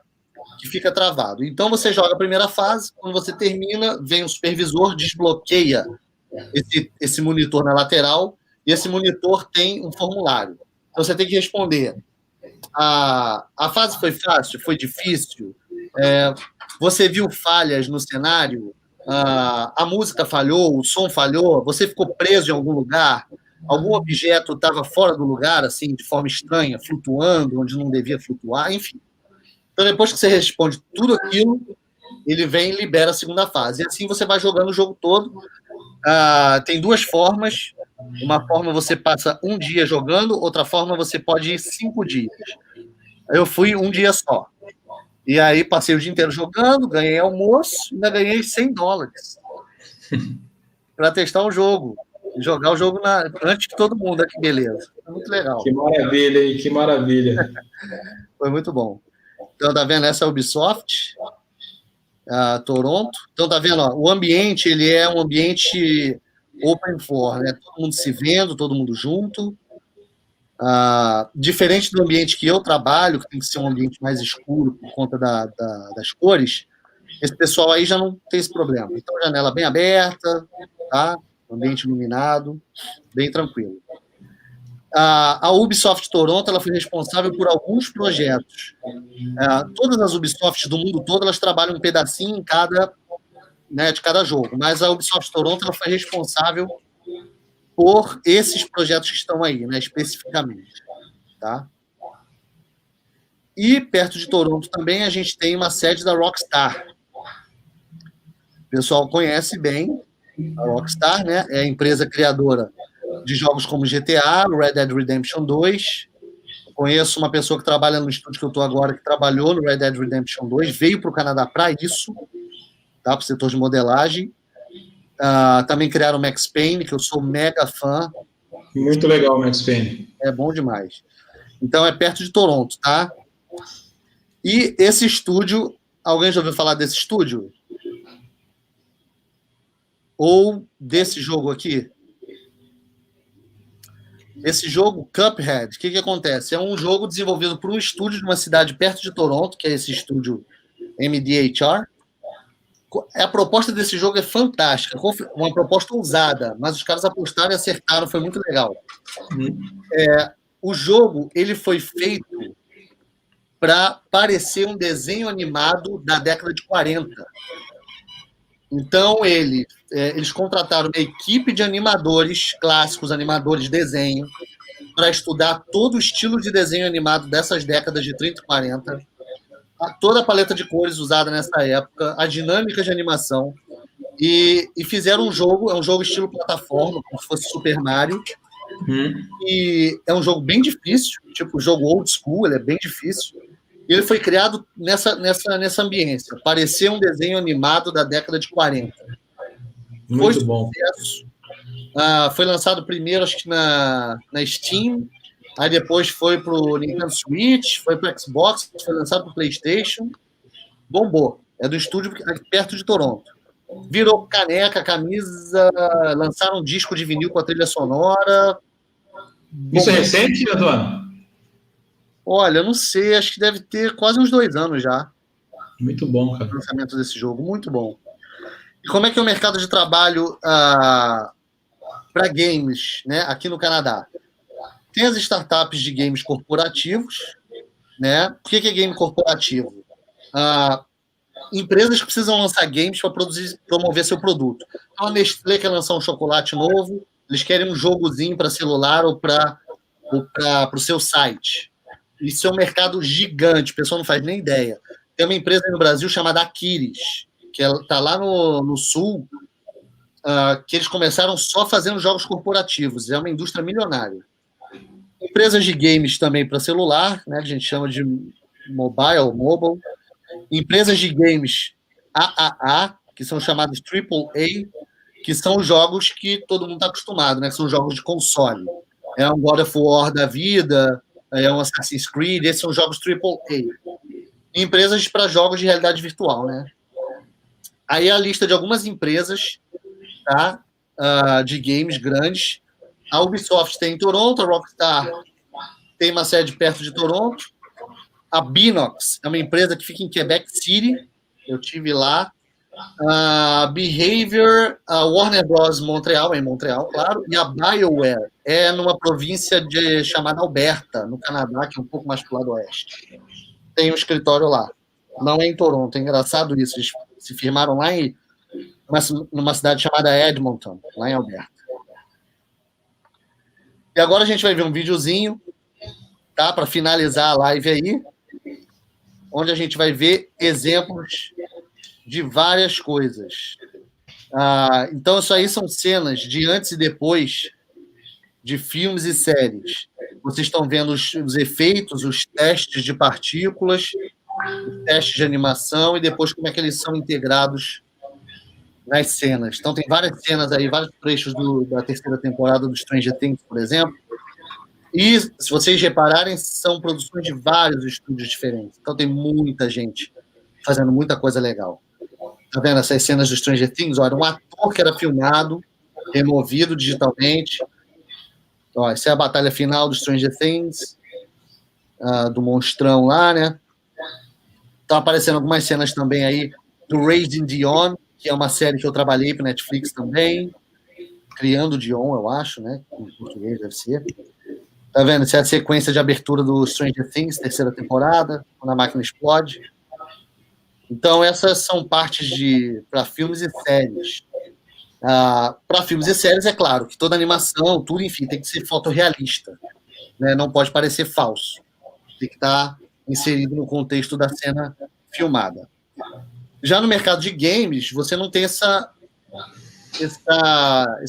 que fica travado. Então, você joga a primeira fase, quando você termina, vem o supervisor, desbloqueia esse monitor na lateral, e esse monitor tem um formulário. Então, você tem que responder: a fase foi fácil? Foi difícil? Você viu falhas no cenário? A música falhou? O som falhou? Você ficou preso em algum lugar? Algum objeto estava fora do lugar, assim, de forma estranha, flutuando, onde não devia flutuar? Enfim. Então, depois que você responde tudo aquilo, ele vem e libera a segunda fase. E assim você vai jogando o jogo todo. Tem duas formas. Uma forma você passa um dia jogando, outra forma você pode ir 5 dias. Eu fui um dia só. E aí passei o dia inteiro jogando, ganhei almoço, ainda ganhei $100 para testar o jogo. Jogar o jogo antes de todo mundo, que beleza. Foi muito legal. Que maravilha, hein? Que maravilha. Foi muito bom. Então, tá vendo? Essa é a Ubisoft, Toronto. Então, tá vendo? Ó, o ambiente, ele é um ambiente open for, né? Todo mundo se vendo, todo mundo junto. Diferente do ambiente que eu trabalho, que tem que ser um ambiente mais escuro por conta das cores, esse pessoal aí já não tem esse problema. Então, janela bem aberta, tá? Ambiente iluminado, bem tranquilo. A Ubisoft Toronto, ela foi responsável por alguns projetos. Todas as Ubisofts do mundo todo, elas trabalham um pedacinho em de cada jogo, mas a Ubisoft Toronto, ela foi responsável por esses projetos que estão aí, né, especificamente. Tá? E perto de Toronto também a gente tem uma sede da Rockstar. O pessoal conhece bem a Rockstar, né? É a empresa criadora de jogos como GTA, Red Dead Redemption 2. Eu conheço uma pessoa que trabalha no estúdio que eu estou agora, que trabalhou no Red Dead Redemption 2, veio para o Canadá para isso, tá? Para o setor de modelagem. Também criaram o Max Payne, que eu sou mega fã. Muito legal o Max Payne. É bom demais. Então é perto de Toronto, tá? E esse estúdio, alguém já ouviu falar desse estúdio? Ou desse jogo aqui? Esse jogo, Cuphead, o que acontece? É um jogo desenvolvido por um estúdio de uma cidade perto de Toronto, que é esse estúdio MDHR. A proposta desse jogo é fantástica, uma proposta ousada, mas os caras apostaram e acertaram, foi muito legal. O jogo, ele foi feito para parecer um desenho animado da década de 40. Então, eles contrataram uma equipe de animadores clássicos, animadores de desenho, para estudar todo o estilo de desenho animado dessas décadas de 30 e 40, toda a paleta de cores usada nessa época, a dinâmica de animação, e fizeram um jogo, é um jogo estilo plataforma, como se fosse Super Mario, e é um jogo bem difícil, tipo jogo old school, ele é bem difícil. Ele foi criado nessa ambiência, parecer um desenho animado da década de 40. Muito bom. Foi lançado primeiro, acho que na Steam, aí depois foi para o Nintendo Switch, foi para o Xbox, foi lançado para o PlayStation. Bombou. É do estúdio aqui perto de Toronto. Virou caneca, camisa, lançaram um disco de vinil com a trilha sonora. Isso é recente, Antônio? Olha, eu não sei, acho que deve ter quase uns 2 anos já. Muito bom, cara. O lançamento desse jogo, muito bom. E como é que é o mercado de trabalho para games, né, aqui no Canadá? Tem as startups de games corporativos, né? O que é game corporativo? Empresas que precisam lançar games para promover seu produto. Então, a Nestlé quer lançar um chocolate novo, eles querem um jogozinho para celular ou para o seu site. Isso é um mercado gigante, o pessoal não faz nem ideia. Tem uma empresa no Brasil chamada Aquiles, que está lá no sul, que eles começaram só fazendo jogos corporativos. É uma indústria milionária. Empresas de games também para celular, né, que a gente chama de mobile. Empresas de games AAA, que são chamados AAA, que são os jogos que todo mundo está acostumado, né, que são jogos de console. É um God of War da vida, é um Assassin's Creed, esses são jogos AAA. Empresas para jogos de realidade virtual, né? Aí a lista de algumas empresas, tá? De games grandes. A Ubisoft tem em Toronto, a Rockstar tem uma sede perto de Toronto. A Binox é uma empresa que fica em Quebec City, eu tive lá. A Behavior, a Warner Bros. Montreal, em Montreal, claro, e a BioWare é numa província chamada Alberta, no Canadá, que é um pouco mais para o lado oeste. Tem um escritório lá. Não é em Toronto, é engraçado isso. Eles se firmaram lá numa cidade chamada Edmonton, lá em Alberta. E agora a gente vai ver um videozinho, tá, para finalizar a live aí, onde a gente vai ver exemplos de várias coisas. Então, isso aí são cenas de antes e depois de filmes e séries. Vocês estão vendo os efeitos, os testes de partículas, os testes de animação e depois como é que eles são integrados nas cenas. Então tem várias cenas aí, vários trechos da terceira temporada do Stranger Things, por exemplo. E, se vocês repararem, são produções de vários estúdios diferentes. Então tem muita gente fazendo muita coisa legal. Tá vendo essas cenas do Stranger Things? Olha, um ator que era filmado, removido digitalmente. Ó, essa é a batalha final do Stranger Things, do monstrão lá, né? Estão aparecendo algumas cenas também aí do Raising Dion, que é uma série que eu trabalhei para Netflix também. Criando Dion, eu acho, né? Em português deve ser. Tá vendo? Essa é a sequência de abertura do Stranger Things, terceira temporada, quando a máquina explode. Então, essas são partes para filmes e séries. Para filmes e séries, é claro que toda animação, tudo, enfim, tem que ser fotorrealista. Né? Não pode parecer falso. Tem que estar inserido no contexto da cena filmada. Já no mercado de games, você não tem esse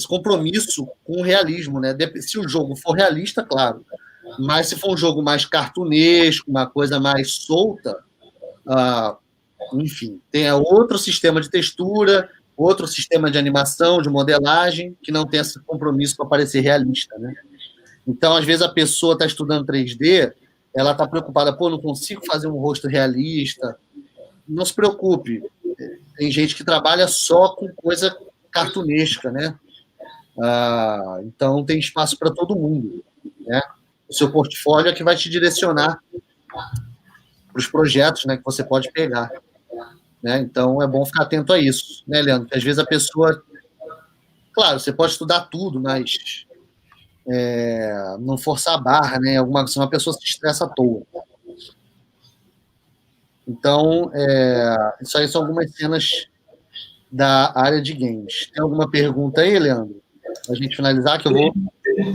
compromisso com o realismo, né? Se o jogo for realista, claro. Mas se for um jogo mais cartunesco, uma coisa mais solta, enfim, tem outro sistema de textura, outro sistema de animação, de modelagem, que não tem esse compromisso para parecer realista, né? Então, às vezes, a pessoa está estudando 3D, ela está preocupada, pô, não consigo fazer um rosto realista. Não se preocupe, tem gente que trabalha só com coisa cartunesca, né? Então tem espaço para todo mundo, né? O seu portfólio é que vai te direcionar para os projetos, né, que você pode pegar, né? Então é bom ficar atento a isso, né, Leandro? Porque às vezes a pessoa, claro, você pode estudar tudo, mas não forçar a barra, né? Senão a pessoa se estressa à toa. Então, isso aí são algumas cenas da área de games. Tem alguma pergunta aí, Leandro? Para a gente finalizar, que eu vou...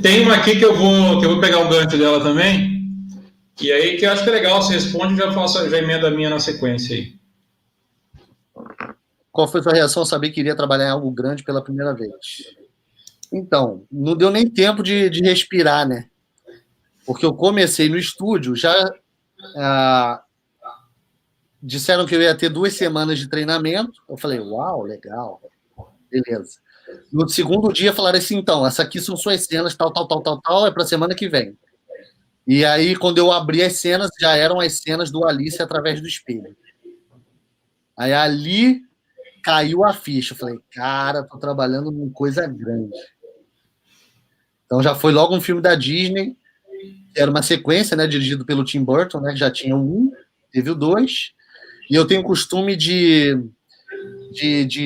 Tem uma aqui que eu vou pegar o gancho dela também, e aí que eu acho que é legal, você responde e já emenda a minha na sequência aí. Qual foi a sua reação ao saber que iria trabalhar em algo grande pela primeira vez? Então, não deu nem tempo de respirar, né? Porque eu comecei no estúdio, já... disseram que eu ia ter 2 semanas de treinamento. Eu falei, uau, legal. Beleza. No segundo dia, falaram assim, então, essa aqui são suas cenas, tal, é para a semana que vem. E aí, quando eu abri as cenas, já eram as cenas do Alice através do espelho. Aí, ali, caiu a ficha. Eu falei, cara, tô trabalhando em coisa grande. Então, já foi logo um filme da Disney, que era uma sequência, né, dirigido pelo Tim Burton, né, que já tinha um, teve o 2. E eu tenho o costume de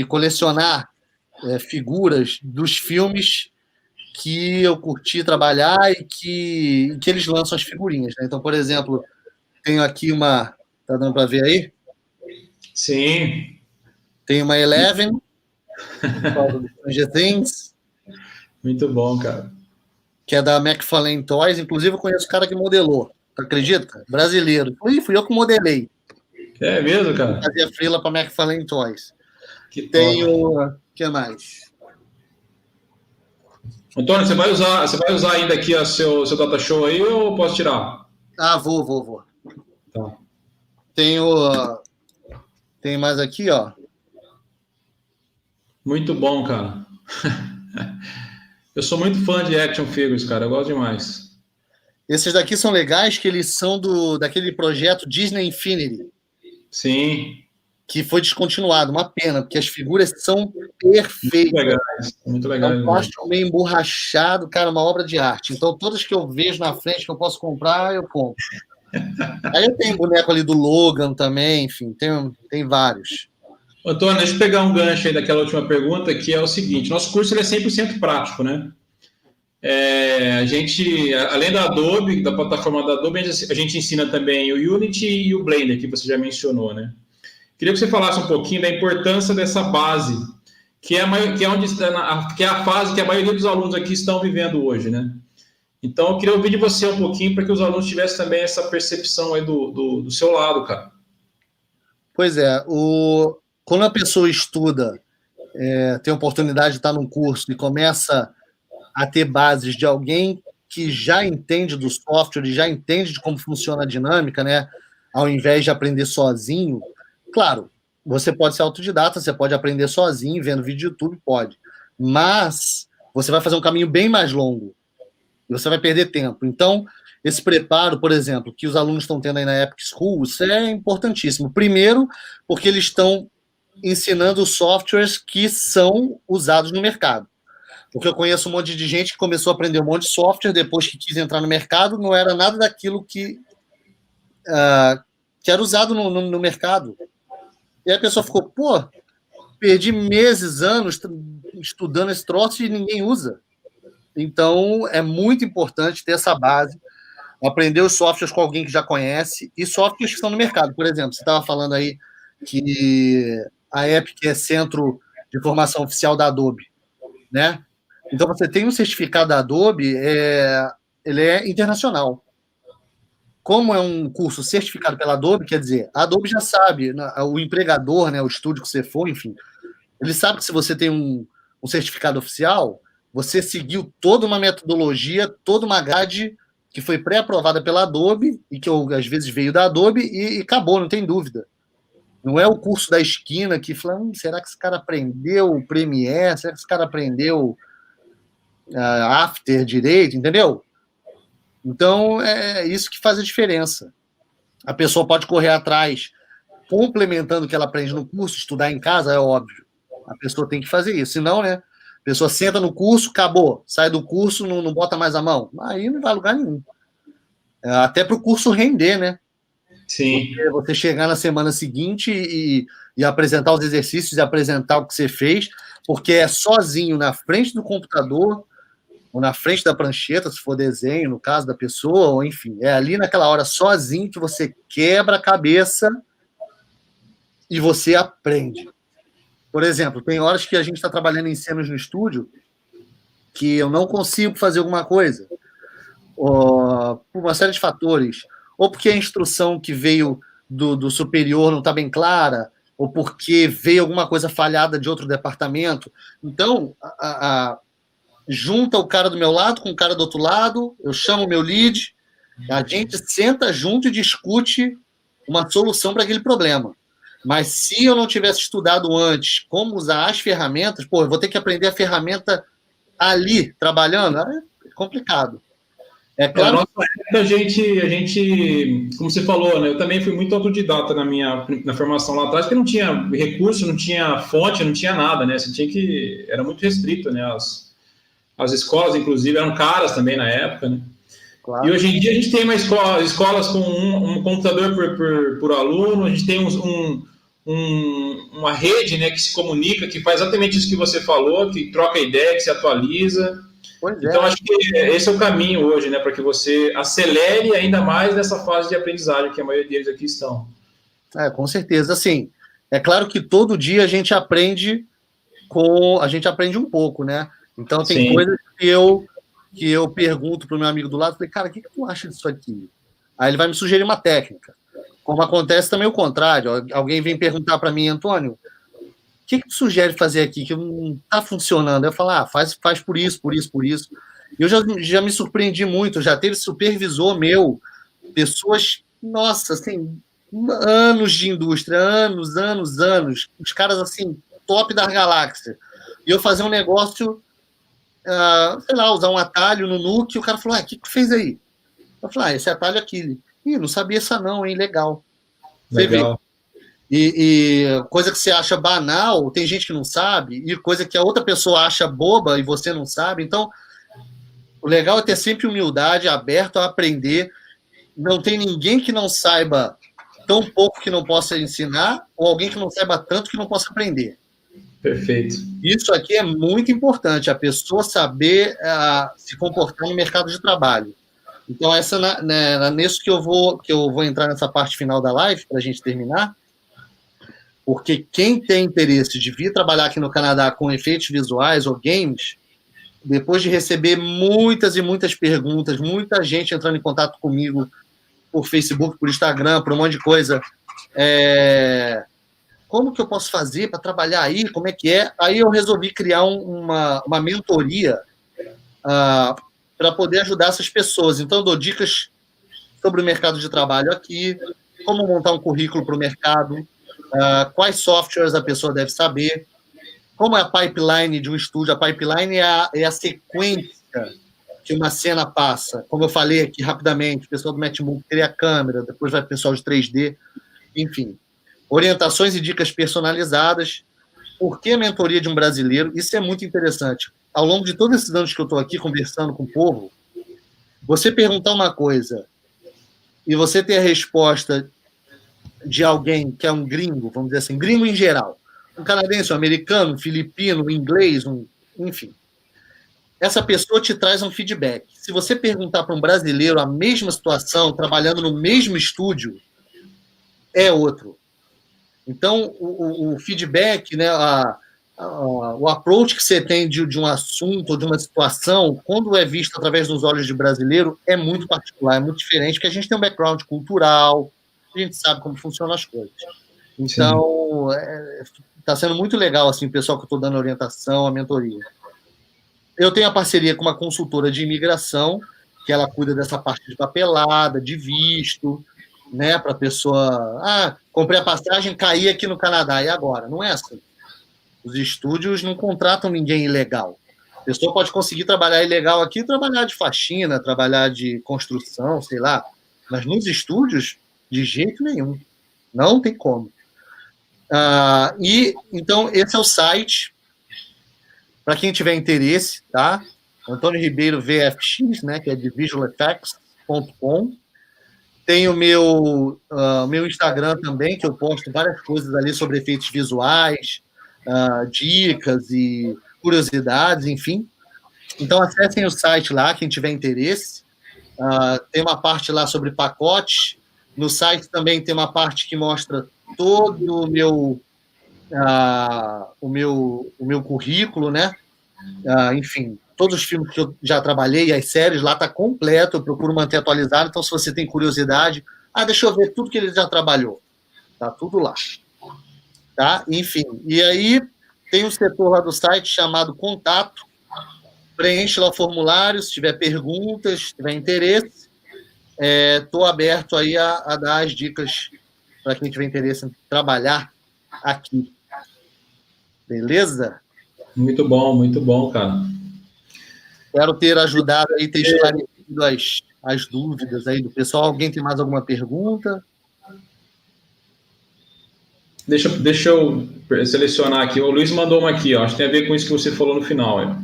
colecionar figuras dos filmes que eu curti trabalhar e que eles lançam as figurinhas. Né? Então, por exemplo, tenho aqui uma... Tá dando para ver aí? Sim. Tem uma Eleven, do Stranger Things. Muito bom, cara. Que é da McFarlane Toys. Inclusive, eu conheço o cara que modelou. Tu acredita? Brasileiro. Fui eu que modelei. É mesmo, cara? Fazia frila para McFarlane Toys. Que tenho... O que mais? Antônio, você vai usar ainda aqui o seu data show aí ou posso tirar? Vou. Tá. Tem mais aqui, ó. Muito bom, cara. Eu sou muito fã de action figures, cara. Eu gosto demais. Esses daqui são legais, que eles são daquele projeto Disney Infinity. Sim. Que foi descontinuado. Uma pena, porque as figuras são perfeitas. Muito legais. É um plástico meio emborrachado, cara, uma obra de arte. Então, todas que eu vejo na frente que eu posso comprar, eu compro. Aí eu tenho boneco ali do Logan também, enfim, tem vários. Antônio, deixa eu pegar um gancho aí daquela última pergunta, que é o seguinte: nosso curso ele é 100% prático, né? A gente, além da Adobe, da plataforma da Adobe, a gente ensina também o Unity e o Blender, que você já mencionou, né? Queria que você falasse um pouquinho da importância dessa base, que é a fase que a maioria dos alunos aqui estão vivendo hoje, né? Então, eu queria ouvir de você um pouquinho para que os alunos tivessem também essa percepção aí do seu lado, cara. Pois é, quando a pessoa estuda, tem a oportunidade de estar num curso e começa a ter bases de alguém que já entende do software e já entende de como funciona a dinâmica, né? ao invés de aprender sozinho, claro, você pode ser autodidata, você pode aprender sozinho, vendo vídeo do YouTube, pode. Mas você vai fazer um caminho bem mais longo. E você vai perder tempo. Então, esse preparo, por exemplo, que os alunos estão tendo aí na Epic School, isso é importantíssimo. Primeiro, porque eles estão ensinando softwares que são usados no mercado. Porque eu conheço um monte de gente que começou a aprender um monte de software, depois que quis entrar no mercado, não era nada daquilo que era usado no mercado. E aí a pessoa ficou, pô, perdi meses, anos estudando esse troço e ninguém usa. Então, é muito importante ter essa base, aprender os softwares com alguém que já conhece e softwares que estão no mercado. Por exemplo, você estava falando aí que a Epic é centro de formação oficial da Adobe, né? Então, você tem um certificado da Adobe, ele é internacional. Como é um curso certificado pela Adobe, quer dizer, a Adobe já sabe, o empregador, né, o estúdio que você for, enfim, ele sabe que se você tem um certificado oficial, você seguiu toda uma metodologia, toda uma grade que foi pré-aprovada pela Adobe e que às vezes veio da Adobe e acabou, não tem dúvida. Não é o curso da esquina que fala, será que esse cara aprendeu o Premiere? Será que esse cara aprendeu After direito? Entendeu? Então, é isso que faz a diferença. A pessoa pode correr atrás, complementando o que ela aprende no curso, estudar em casa, é óbvio. A pessoa tem que fazer isso. Senão, né? A pessoa senta no curso, acabou. Sai do curso, não bota mais a mão. Aí não vai a lugar nenhum. Até para o curso render, né? Sim. Você chegar na semana seguinte e apresentar os exercícios e apresentar o que você fez, porque é sozinho na frente do computador ou na frente da prancheta, se for desenho, no caso da pessoa, ou enfim, é ali naquela hora sozinho que você quebra a cabeça e você aprende. Por exemplo, tem horas que a gente está trabalhando em cenas no estúdio que eu não consigo fazer alguma coisa, por uma série de fatores, ou porque a instrução que veio do superior não está bem clara, ou porque veio alguma coisa falhada de outro departamento. Então, junta o cara do meu lado com o cara do outro lado, eu chamo o meu lead, a gente senta junto e discute uma solução para aquele problema. Mas se eu não tivesse estudado antes como usar as ferramentas, eu vou ter que aprender a ferramenta ali, trabalhando, é complicado. É claro. Na nossa época, a gente, como você falou, né, eu também fui muito autodidata na formação lá atrás, porque não tinha recurso, não tinha fonte, não tinha nada, né? Você tinha que... Era muito restrito, né? As escolas, inclusive, eram caras também na época, né? Claro. E hoje em dia a gente tem escolas com um computador por aluno, a gente tem uma rede, né, que se comunica, que faz exatamente isso que você falou, que troca ideia, que se atualiza. Então, acho que esse é o caminho hoje, né, para que você acelere ainda mais nessa fase de aprendizagem que a maioria deles aqui estão. Com certeza. Assim, é claro que todo dia a gente aprende um pouco, né? Então, tem coisas que eu pergunto para o meu amigo do lado, falei, cara, o que tu acha disso aqui? Aí ele vai me sugerir uma técnica. Como acontece também o contrário. Alguém vem perguntar para mim, Antônio, o que tu sugere fazer aqui que não está funcionando? Eu falo, faz por isso, por isso, por isso. Eu já me surpreendi muito, já teve supervisor meu, pessoas, nossa, assim, anos de indústria, anos, os caras, assim, top da galáxia. E eu fazer um negócio, sei lá, usar um atalho no Nuke, e o cara falou, o que tu fez aí? Eu falei, esse atalho aqui. Ih, não sabia essa não, hein, legal. Você vê. E coisa que você acha banal, tem gente que não sabe, e coisa que a outra pessoa acha boba e você não sabe. Então, o legal é ter sempre humildade, aberto a aprender. Não tem ninguém que não saiba tão pouco que não possa ensinar, ou alguém que não saiba tanto que não possa aprender. Perfeito. Isso aqui é muito importante, a pessoa saber se comportar no mercado de trabalho. Então, nisso que eu vou entrar nessa parte final da live, para a gente terminar, porque quem tem interesse de vir trabalhar aqui no Canadá com efeitos visuais ou games, depois de receber muitas e muitas perguntas, muita gente entrando em contato comigo por Facebook, por Instagram, por um monte de coisa, como que eu posso fazer para trabalhar aí, como é que é? Aí eu resolvi criar uma mentoria para poder ajudar essas pessoas. Então, eu dou dicas sobre o mercado de trabalho aqui, como montar um currículo para o mercado, quais softwares a pessoa deve saber, como é a pipeline de um estúdio. A pipeline é a sequência que uma cena passa. Como eu falei aqui rapidamente, o pessoal do Matchbook cria a câmera, depois vai o pessoal de 3D, enfim. Orientações e dicas personalizadas. Por que a mentoria de um brasileiro? Isso é muito interessante. Ao longo de todos esses anos que eu estou aqui conversando com o povo, você perguntar uma coisa e você ter a resposta de alguém que é um gringo, vamos dizer assim, gringo em geral, um canadense, um americano, um filipino, um inglês, enfim. Essa pessoa te traz um feedback. Se você perguntar para um brasileiro a mesma situação, trabalhando no mesmo estúdio, é outro. Então, o feedback, né, o approach que você tem de um assunto ou de uma situação, quando é visto através dos olhos de brasileiro, é muito particular, é muito diferente, porque a gente tem um background cultural, a gente sabe como funcionam as coisas. Então, está sendo muito legal, assim, o pessoal que eu estou dando orientação, a mentoria. Eu tenho a parceria com uma consultora de imigração, que ela cuida dessa parte de papelada, de visto, né, para a pessoa... comprei a passagem, caí aqui no Canadá, e agora? Não é assim. Os estúdios não contratam ninguém ilegal. A pessoa pode conseguir trabalhar ilegal aqui, trabalhar de faxina, trabalhar de construção, sei lá. Mas nos estúdios, de jeito nenhum. Não tem como. Então, esse é o site, para quem tiver interesse, tá? Antônio Ribeiro VFX, né, que é de visualeffects.com. Tem o meu Instagram também, que eu posto várias coisas ali sobre efeitos visuais, dicas e curiosidades, enfim. Então, acessem o site lá, quem tiver interesse. Tem uma parte lá sobre pacotes. No site também tem uma parte que mostra todo o meu currículo, né? Enfim, todos os filmes que eu já trabalhei, as séries, lá está completo, eu procuro manter atualizado, então se você tem curiosidade, deixa eu ver tudo que ele já trabalhou. Tá tudo lá. Tá? Enfim, e aí tem um setor lá do site chamado Contato, preenche lá o formulário, se tiver perguntas, se tiver interesse, estou aberto aí a dar as dicas para quem tiver interesse em trabalhar aqui. Beleza? Muito bom, cara. Espero ter ajudado aí, ter esclarecido as dúvidas aí do pessoal. Alguém tem mais alguma pergunta? Deixa eu selecionar aqui. O Luiz mandou uma aqui, ó. Acho que tem a ver com isso que você falou no final.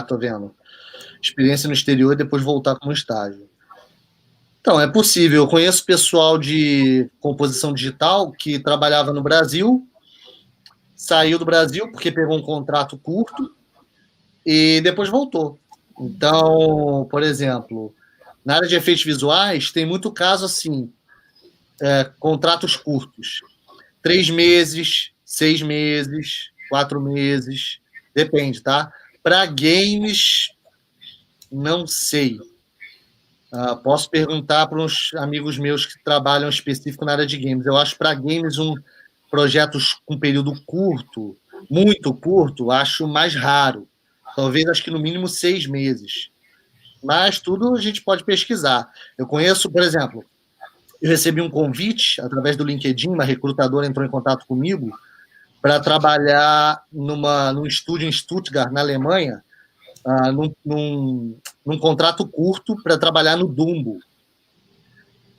Tô vendo. Experiência no exterior e depois voltar como estágio. Então, é possível. Eu conheço pessoal de composição digital que trabalhava no Brasil, saiu do Brasil porque pegou um contrato curto e depois voltou. Então, por exemplo, na área de efeitos visuais, tem muito caso assim, contratos curtos. 3 meses, 6 meses, 4 meses, depende, tá? Para games, não sei. Posso perguntar para uns amigos meus que trabalham específico na área de games. Eu acho para games projetos com período curto, muito curto, acho mais raro. Talvez, acho que no mínimo 6 meses. Mas tudo a gente pode pesquisar. Eu conheço, por exemplo, eu recebi um convite através do LinkedIn, uma recrutadora entrou em contato comigo para trabalhar num estúdio em Stuttgart, na Alemanha, num contrato curto para trabalhar no Dumbo.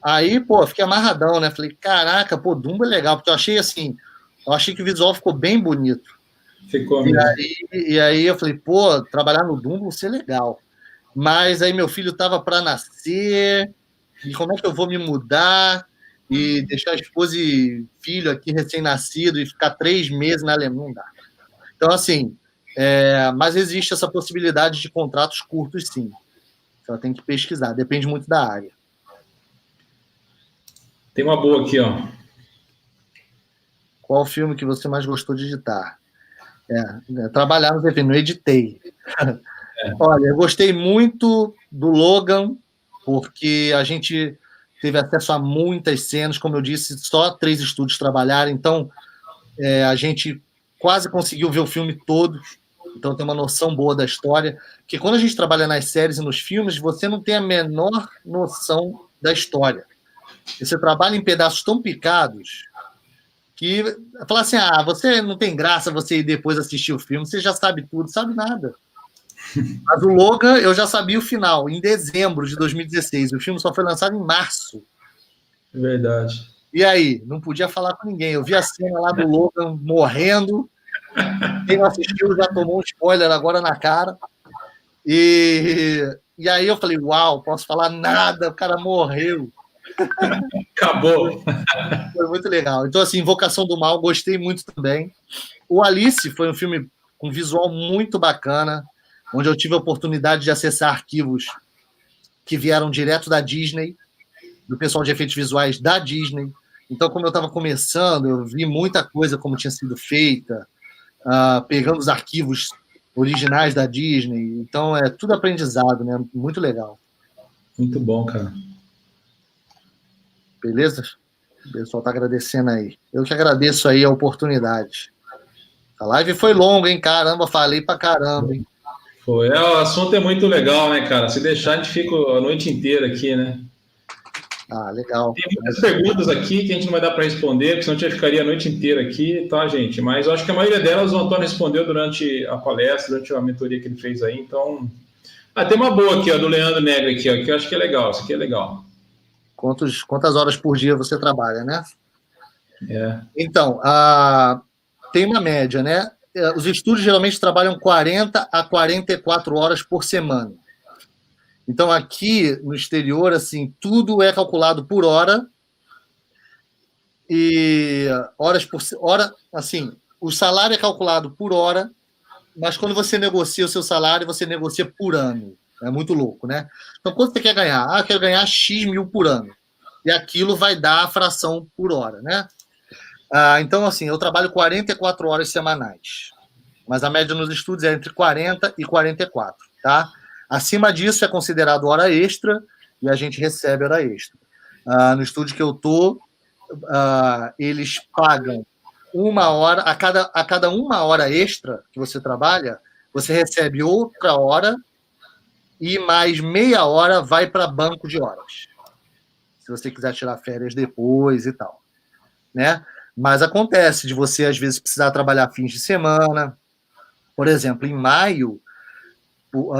Aí, fiquei amarradão, né? Falei, caraca, Dumbo é legal, porque eu achei que o visual ficou bem bonito. Ficou mesmo. E aí eu falei, trabalhar no Dumbo vai ser legal. Mas aí meu filho estava para nascer, e como é que eu vou me mudar e deixar a esposa e filho aqui recém-nascido e ficar 3 meses na Alemanha? Não dá. Então, assim, mas existe essa possibilidade de contratos curtos, sim. Só tem que pesquisar, depende muito da área. Tem uma boa aqui, ó. Qual o filme que você mais gostou de editar? Trabalhar no TV, não editei. Olha, eu gostei muito do Logan, porque a gente teve acesso a muitas cenas, como eu disse, só 3 estúdios trabalharam, então a gente quase conseguiu ver o filme todo, então tem uma noção boa da história, porque quando a gente trabalha nas séries e nos filmes, você não tem a menor noção da história. Você trabalha em pedaços tão picados que fala assim, você não tem graça você ir depois assistir o filme, você já sabe tudo, sabe nada. Mas o Logan, eu já sabia o final, em dezembro de 2016. O filme só foi lançado em março. Verdade. E aí? Não podia falar com ninguém. Eu vi a cena lá do Logan morrendo. Quem não assistiu já tomou um spoiler agora na cara. E aí eu falei, uau, posso falar nada, o cara morreu. Acabou. Foi muito legal. Então, assim, Invocação do Mal, gostei muito também. O Alice foi um filme com visual muito bacana, onde eu tive a oportunidade de acessar arquivos que vieram direto da Disney, do pessoal de efeitos visuais da Disney. Então, como eu estava começando, eu vi muita coisa como tinha sido feita, pegando os arquivos originais da Disney. Então, é tudo aprendizado, né? Muito legal. Muito bom, cara. Beleza? O pessoal está agradecendo aí. Eu que agradeço aí a oportunidade. A live foi longa, hein? Caramba, falei pra caramba, hein? Foi. O assunto é muito legal, né, cara? Se deixar, a gente fica a noite inteira aqui, né? Legal. Tem muitas perguntas aqui que a gente não vai dar para responder, porque senão a gente ficaria a noite inteira aqui, tá, gente? Mas eu acho que a maioria delas o Antônio respondeu durante a palestra, durante a mentoria que ele fez aí. Então, tem uma boa aqui, ó, do Leandro Negri aqui, ó, que eu acho que é legal. Isso aqui é legal. Quantas horas por dia você trabalha, né? É. Então, tem uma média, né? Os estúdios geralmente trabalham 40 a 44 horas por semana. Então, aqui no exterior, assim, tudo é calculado por hora e horas por hora, assim, o salário é calculado por hora, mas quando você negocia o seu salário, você negocia por ano. É muito louco, né? Então, quanto você quer ganhar? Quero ganhar X mil por ano. E aquilo vai dar a fração por hora, né? Então, assim, eu trabalho 44 horas semanais, mas a média nos estúdios é entre 40 e 44, tá? Acima disso é considerado hora extra e a gente recebe hora extra. No estúdio que eu tô, eles pagam 1 hora, a cada 1 hora extra que você trabalha, você recebe outra hora e mais meia hora vai para banco de horas. Se você quiser tirar férias depois e tal, né? Mas acontece de você, às vezes, precisar trabalhar fins de semana. Por exemplo, em maio,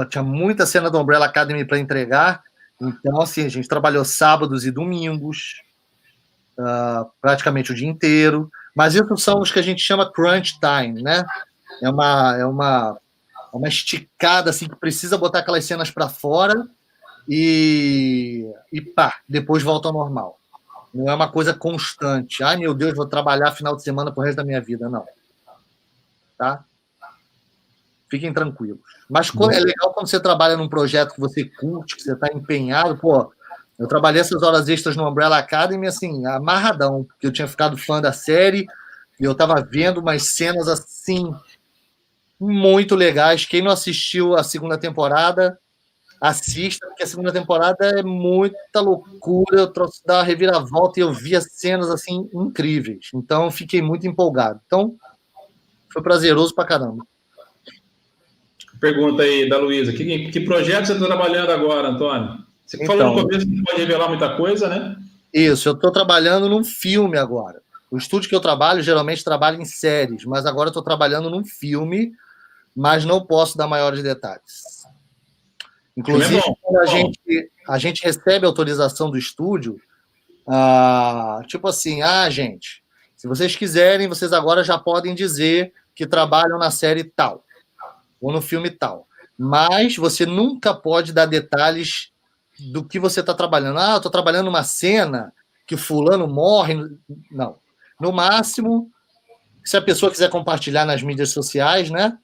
tinha muita cena do Umbrella Academy para entregar, então, assim, a gente trabalhou sábados e domingos, praticamente o dia inteiro, mas isso são os que a gente chama crunch time, né? É uma esticada, assim, que precisa botar aquelas cenas para fora e pá, depois volta ao normal. Não é uma coisa constante. Ai, meu Deus, vou trabalhar final de semana pro resto da minha vida. Não. Tá? Fiquem tranquilos. Mas é legal quando você trabalha num projeto que você curte, que você está empenhado. Pô, eu trabalhei essas horas extras no Umbrella Academy, assim, amarradão, porque eu tinha ficado fã da série e eu estava vendo umas cenas, assim, muito legais. Quem não assistiu a segunda temporada, assista, porque a segunda temporada é muita loucura, eu trouxe da reviravolta e eu vi as cenas, assim, incríveis. Então, fiquei muito empolgado. Então, foi prazeroso pra caramba. Pergunta aí da Luísa, que projeto você está trabalhando agora, Antônio? Você falou no começo que não pode revelar muita coisa, né? Isso, eu estou trabalhando num filme agora. O estúdio que eu trabalho, geralmente trabalha em séries, mas agora eu estou trabalhando num filme, mas não posso dar maiores detalhes. Inclusive, quando a gente recebe a autorização do estúdio, tipo assim, gente, se vocês quiserem, vocês agora já podem dizer que trabalham na série tal, ou no filme tal. Mas você nunca pode dar detalhes do que você está trabalhando. Eu estou trabalhando numa cena que fulano morre. Não. No máximo, se a pessoa quiser compartilhar nas mídias sociais, né?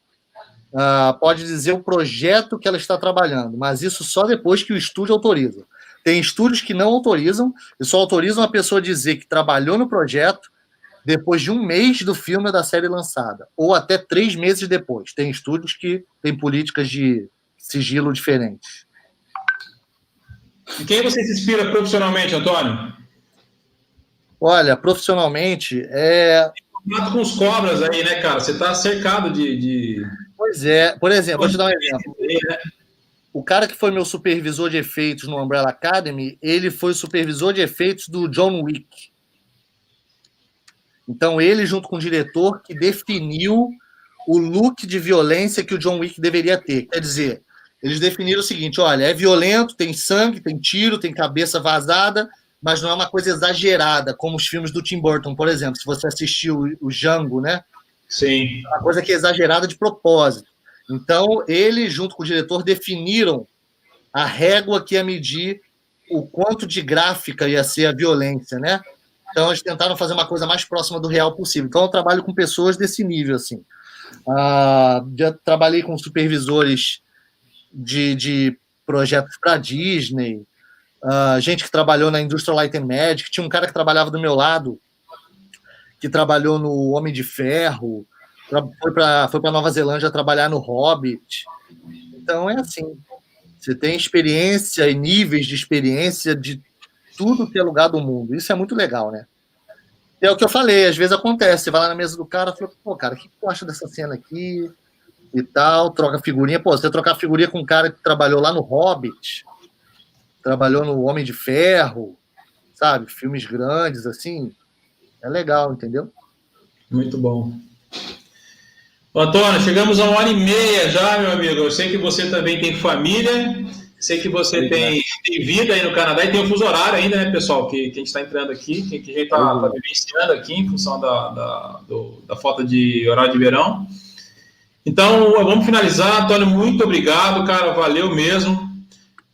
Pode dizer o projeto que ela está trabalhando, mas isso só depois que o estúdio autoriza. Tem estúdios que não autorizam, e só autorizam a pessoa dizer que trabalhou no projeto depois de 1 mês do filme ou da série lançada, ou até 3 meses depois. Tem estúdios que têm políticas de sigilo diferentes. E quem você se inspira profissionalmente, Antônio? Olha, profissionalmente Com os cobras aí, né, cara? Você está cercado de... Pois é. Por exemplo, vou te dar um exemplo. o cara que foi meu supervisor de efeitos no Umbrella Academy, ele foi supervisor de efeitos do John Wick. Então, ele, junto com o diretor, que definiu o look de violência que o John Wick deveria ter. Quer dizer, eles definiram o seguinte, olha, é violento, tem sangue, tem tiro, tem cabeça vazada, mas não é uma coisa exagerada, como os filmes do Tim Burton, por exemplo. Se você assistiu o Django, né? Sim. É uma coisa que é exagerada de propósito. Então, ele, junto com o diretor, definiram a régua que ia medir o quanto de gráfica ia ser a violência, né? Então, eles tentaram fazer uma coisa mais próxima do real possível. Então, eu trabalho com pessoas desse nível, assim. Já trabalhei com supervisores de projetos para Disney, gente que trabalhou na Industrial Light and Magic, tinha um cara que trabalhava do meu lado, que trabalhou no Homem de Ferro, foi para Nova Zelândia trabalhar no Hobbit. Então, é assim, você tem experiência e níveis de experiência de tudo que é lugar do mundo. Isso é muito legal, né? É o que eu falei, às vezes acontece, você vai lá na mesa do cara e fala, pô, cara, o que tu acha dessa cena aqui? E tal, troca figurinha. Pô, você trocar figurinha com um cara que trabalhou lá no Hobbit, trabalhou no Homem de Ferro, sabe? Filmes grandes, assim, é legal, entendeu? Muito bom. Antônio, chegamos a 1h30 já, meu amigo. Eu sei que você também tem família, sei que você tem vida aí no Canadá e tem o fuso horário ainda, né, pessoal? Que a gente está entrando aqui, que a gente está vivenciando aqui em função da falta de horário de verão. Então, vamos finalizar. Antônio, muito obrigado, cara, valeu mesmo.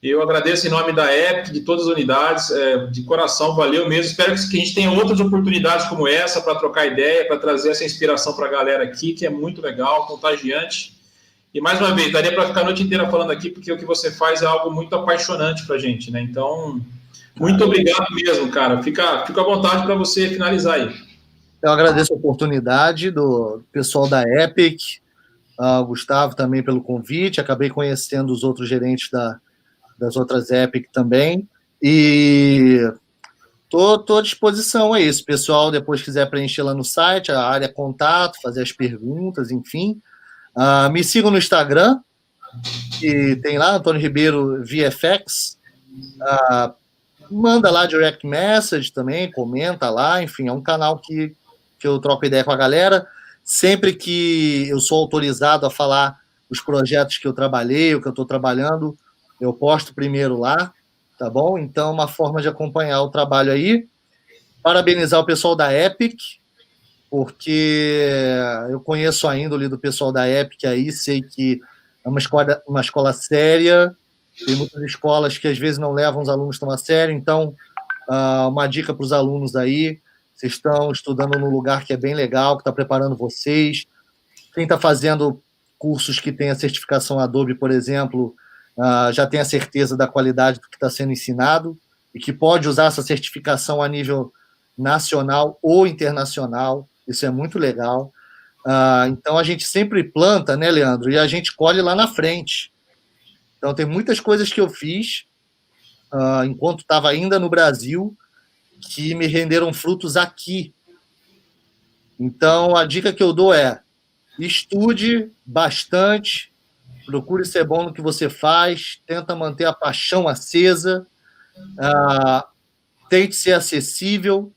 Eu agradeço em nome da Epic, de todas as unidades, de coração, valeu mesmo. Espero que a gente tenha outras oportunidades como essa para trocar ideia, para trazer essa inspiração para a galera aqui, que é muito legal, contagiante. E mais uma vez, daria para ficar a noite inteira falando aqui, porque o que você faz é algo muito apaixonante para a gente, né? Então, muito obrigado mesmo, cara. Fica à vontade para você finalizar aí. Eu agradeço a oportunidade do pessoal da Epic, Gustavo também pelo convite, acabei conhecendo os outros gerentes das outras Epic também, e tô à disposição aí, se o pessoal depois quiser preencher lá no site, a área contato, fazer as perguntas, enfim. Me sigam no Instagram, que tem lá, Antônio Ribeiro VFX, manda lá direct message também, comenta lá, enfim, é um canal que eu troco ideia com a galera. Sempre que eu sou autorizado a falar os projetos que eu trabalhei, o que eu estou trabalhando, eu posto primeiro lá, tá bom? Então, uma forma de acompanhar o trabalho aí. Parabenizar o pessoal da Epic, porque eu conheço a índole do pessoal da Epic aí, sei que é uma escola séria, tem muitas escolas que às vezes não levam os alunos tão a sério, então, uma dica para os alunos aí, vocês estão estudando num lugar que é bem legal, que está preparando vocês. Quem está fazendo cursos que tem a certificação Adobe, por exemplo, já tem a certeza da qualidade do que está sendo ensinado e que pode usar essa certificação a nível nacional ou internacional. Isso é muito legal. Então, a gente sempre planta, né, Leandro? E a gente colhe lá na frente. Então, tem muitas coisas que eu fiz enquanto estava ainda no Brasil que me renderam frutos aqui. Então, a dica que eu dou é estude bastante, procure ser bom no que você faz, tenta manter a paixão acesa, tente ser acessível,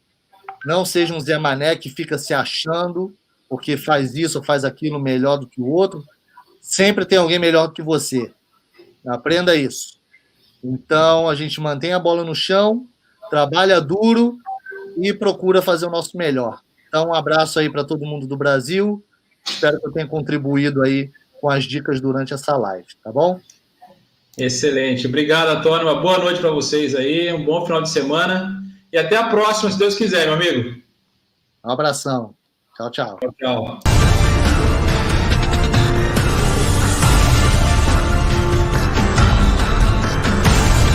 não seja um Zé Mané que fica se achando, porque faz isso ou faz aquilo melhor do que o outro. Sempre tem alguém melhor do que você. Aprenda isso. Então, a gente mantém a bola no chão, trabalha duro e procura fazer o nosso melhor. Então, um abraço aí para todo mundo do Brasil. Espero que eu tenha contribuído aí com as dicas durante essa live, tá bom? Excelente. Obrigado, Antônio. Uma boa noite para vocês aí, um bom final de semana e até a próxima, se Deus quiser, meu amigo. Um abração. Tchau, tchau. Tchau, tchau.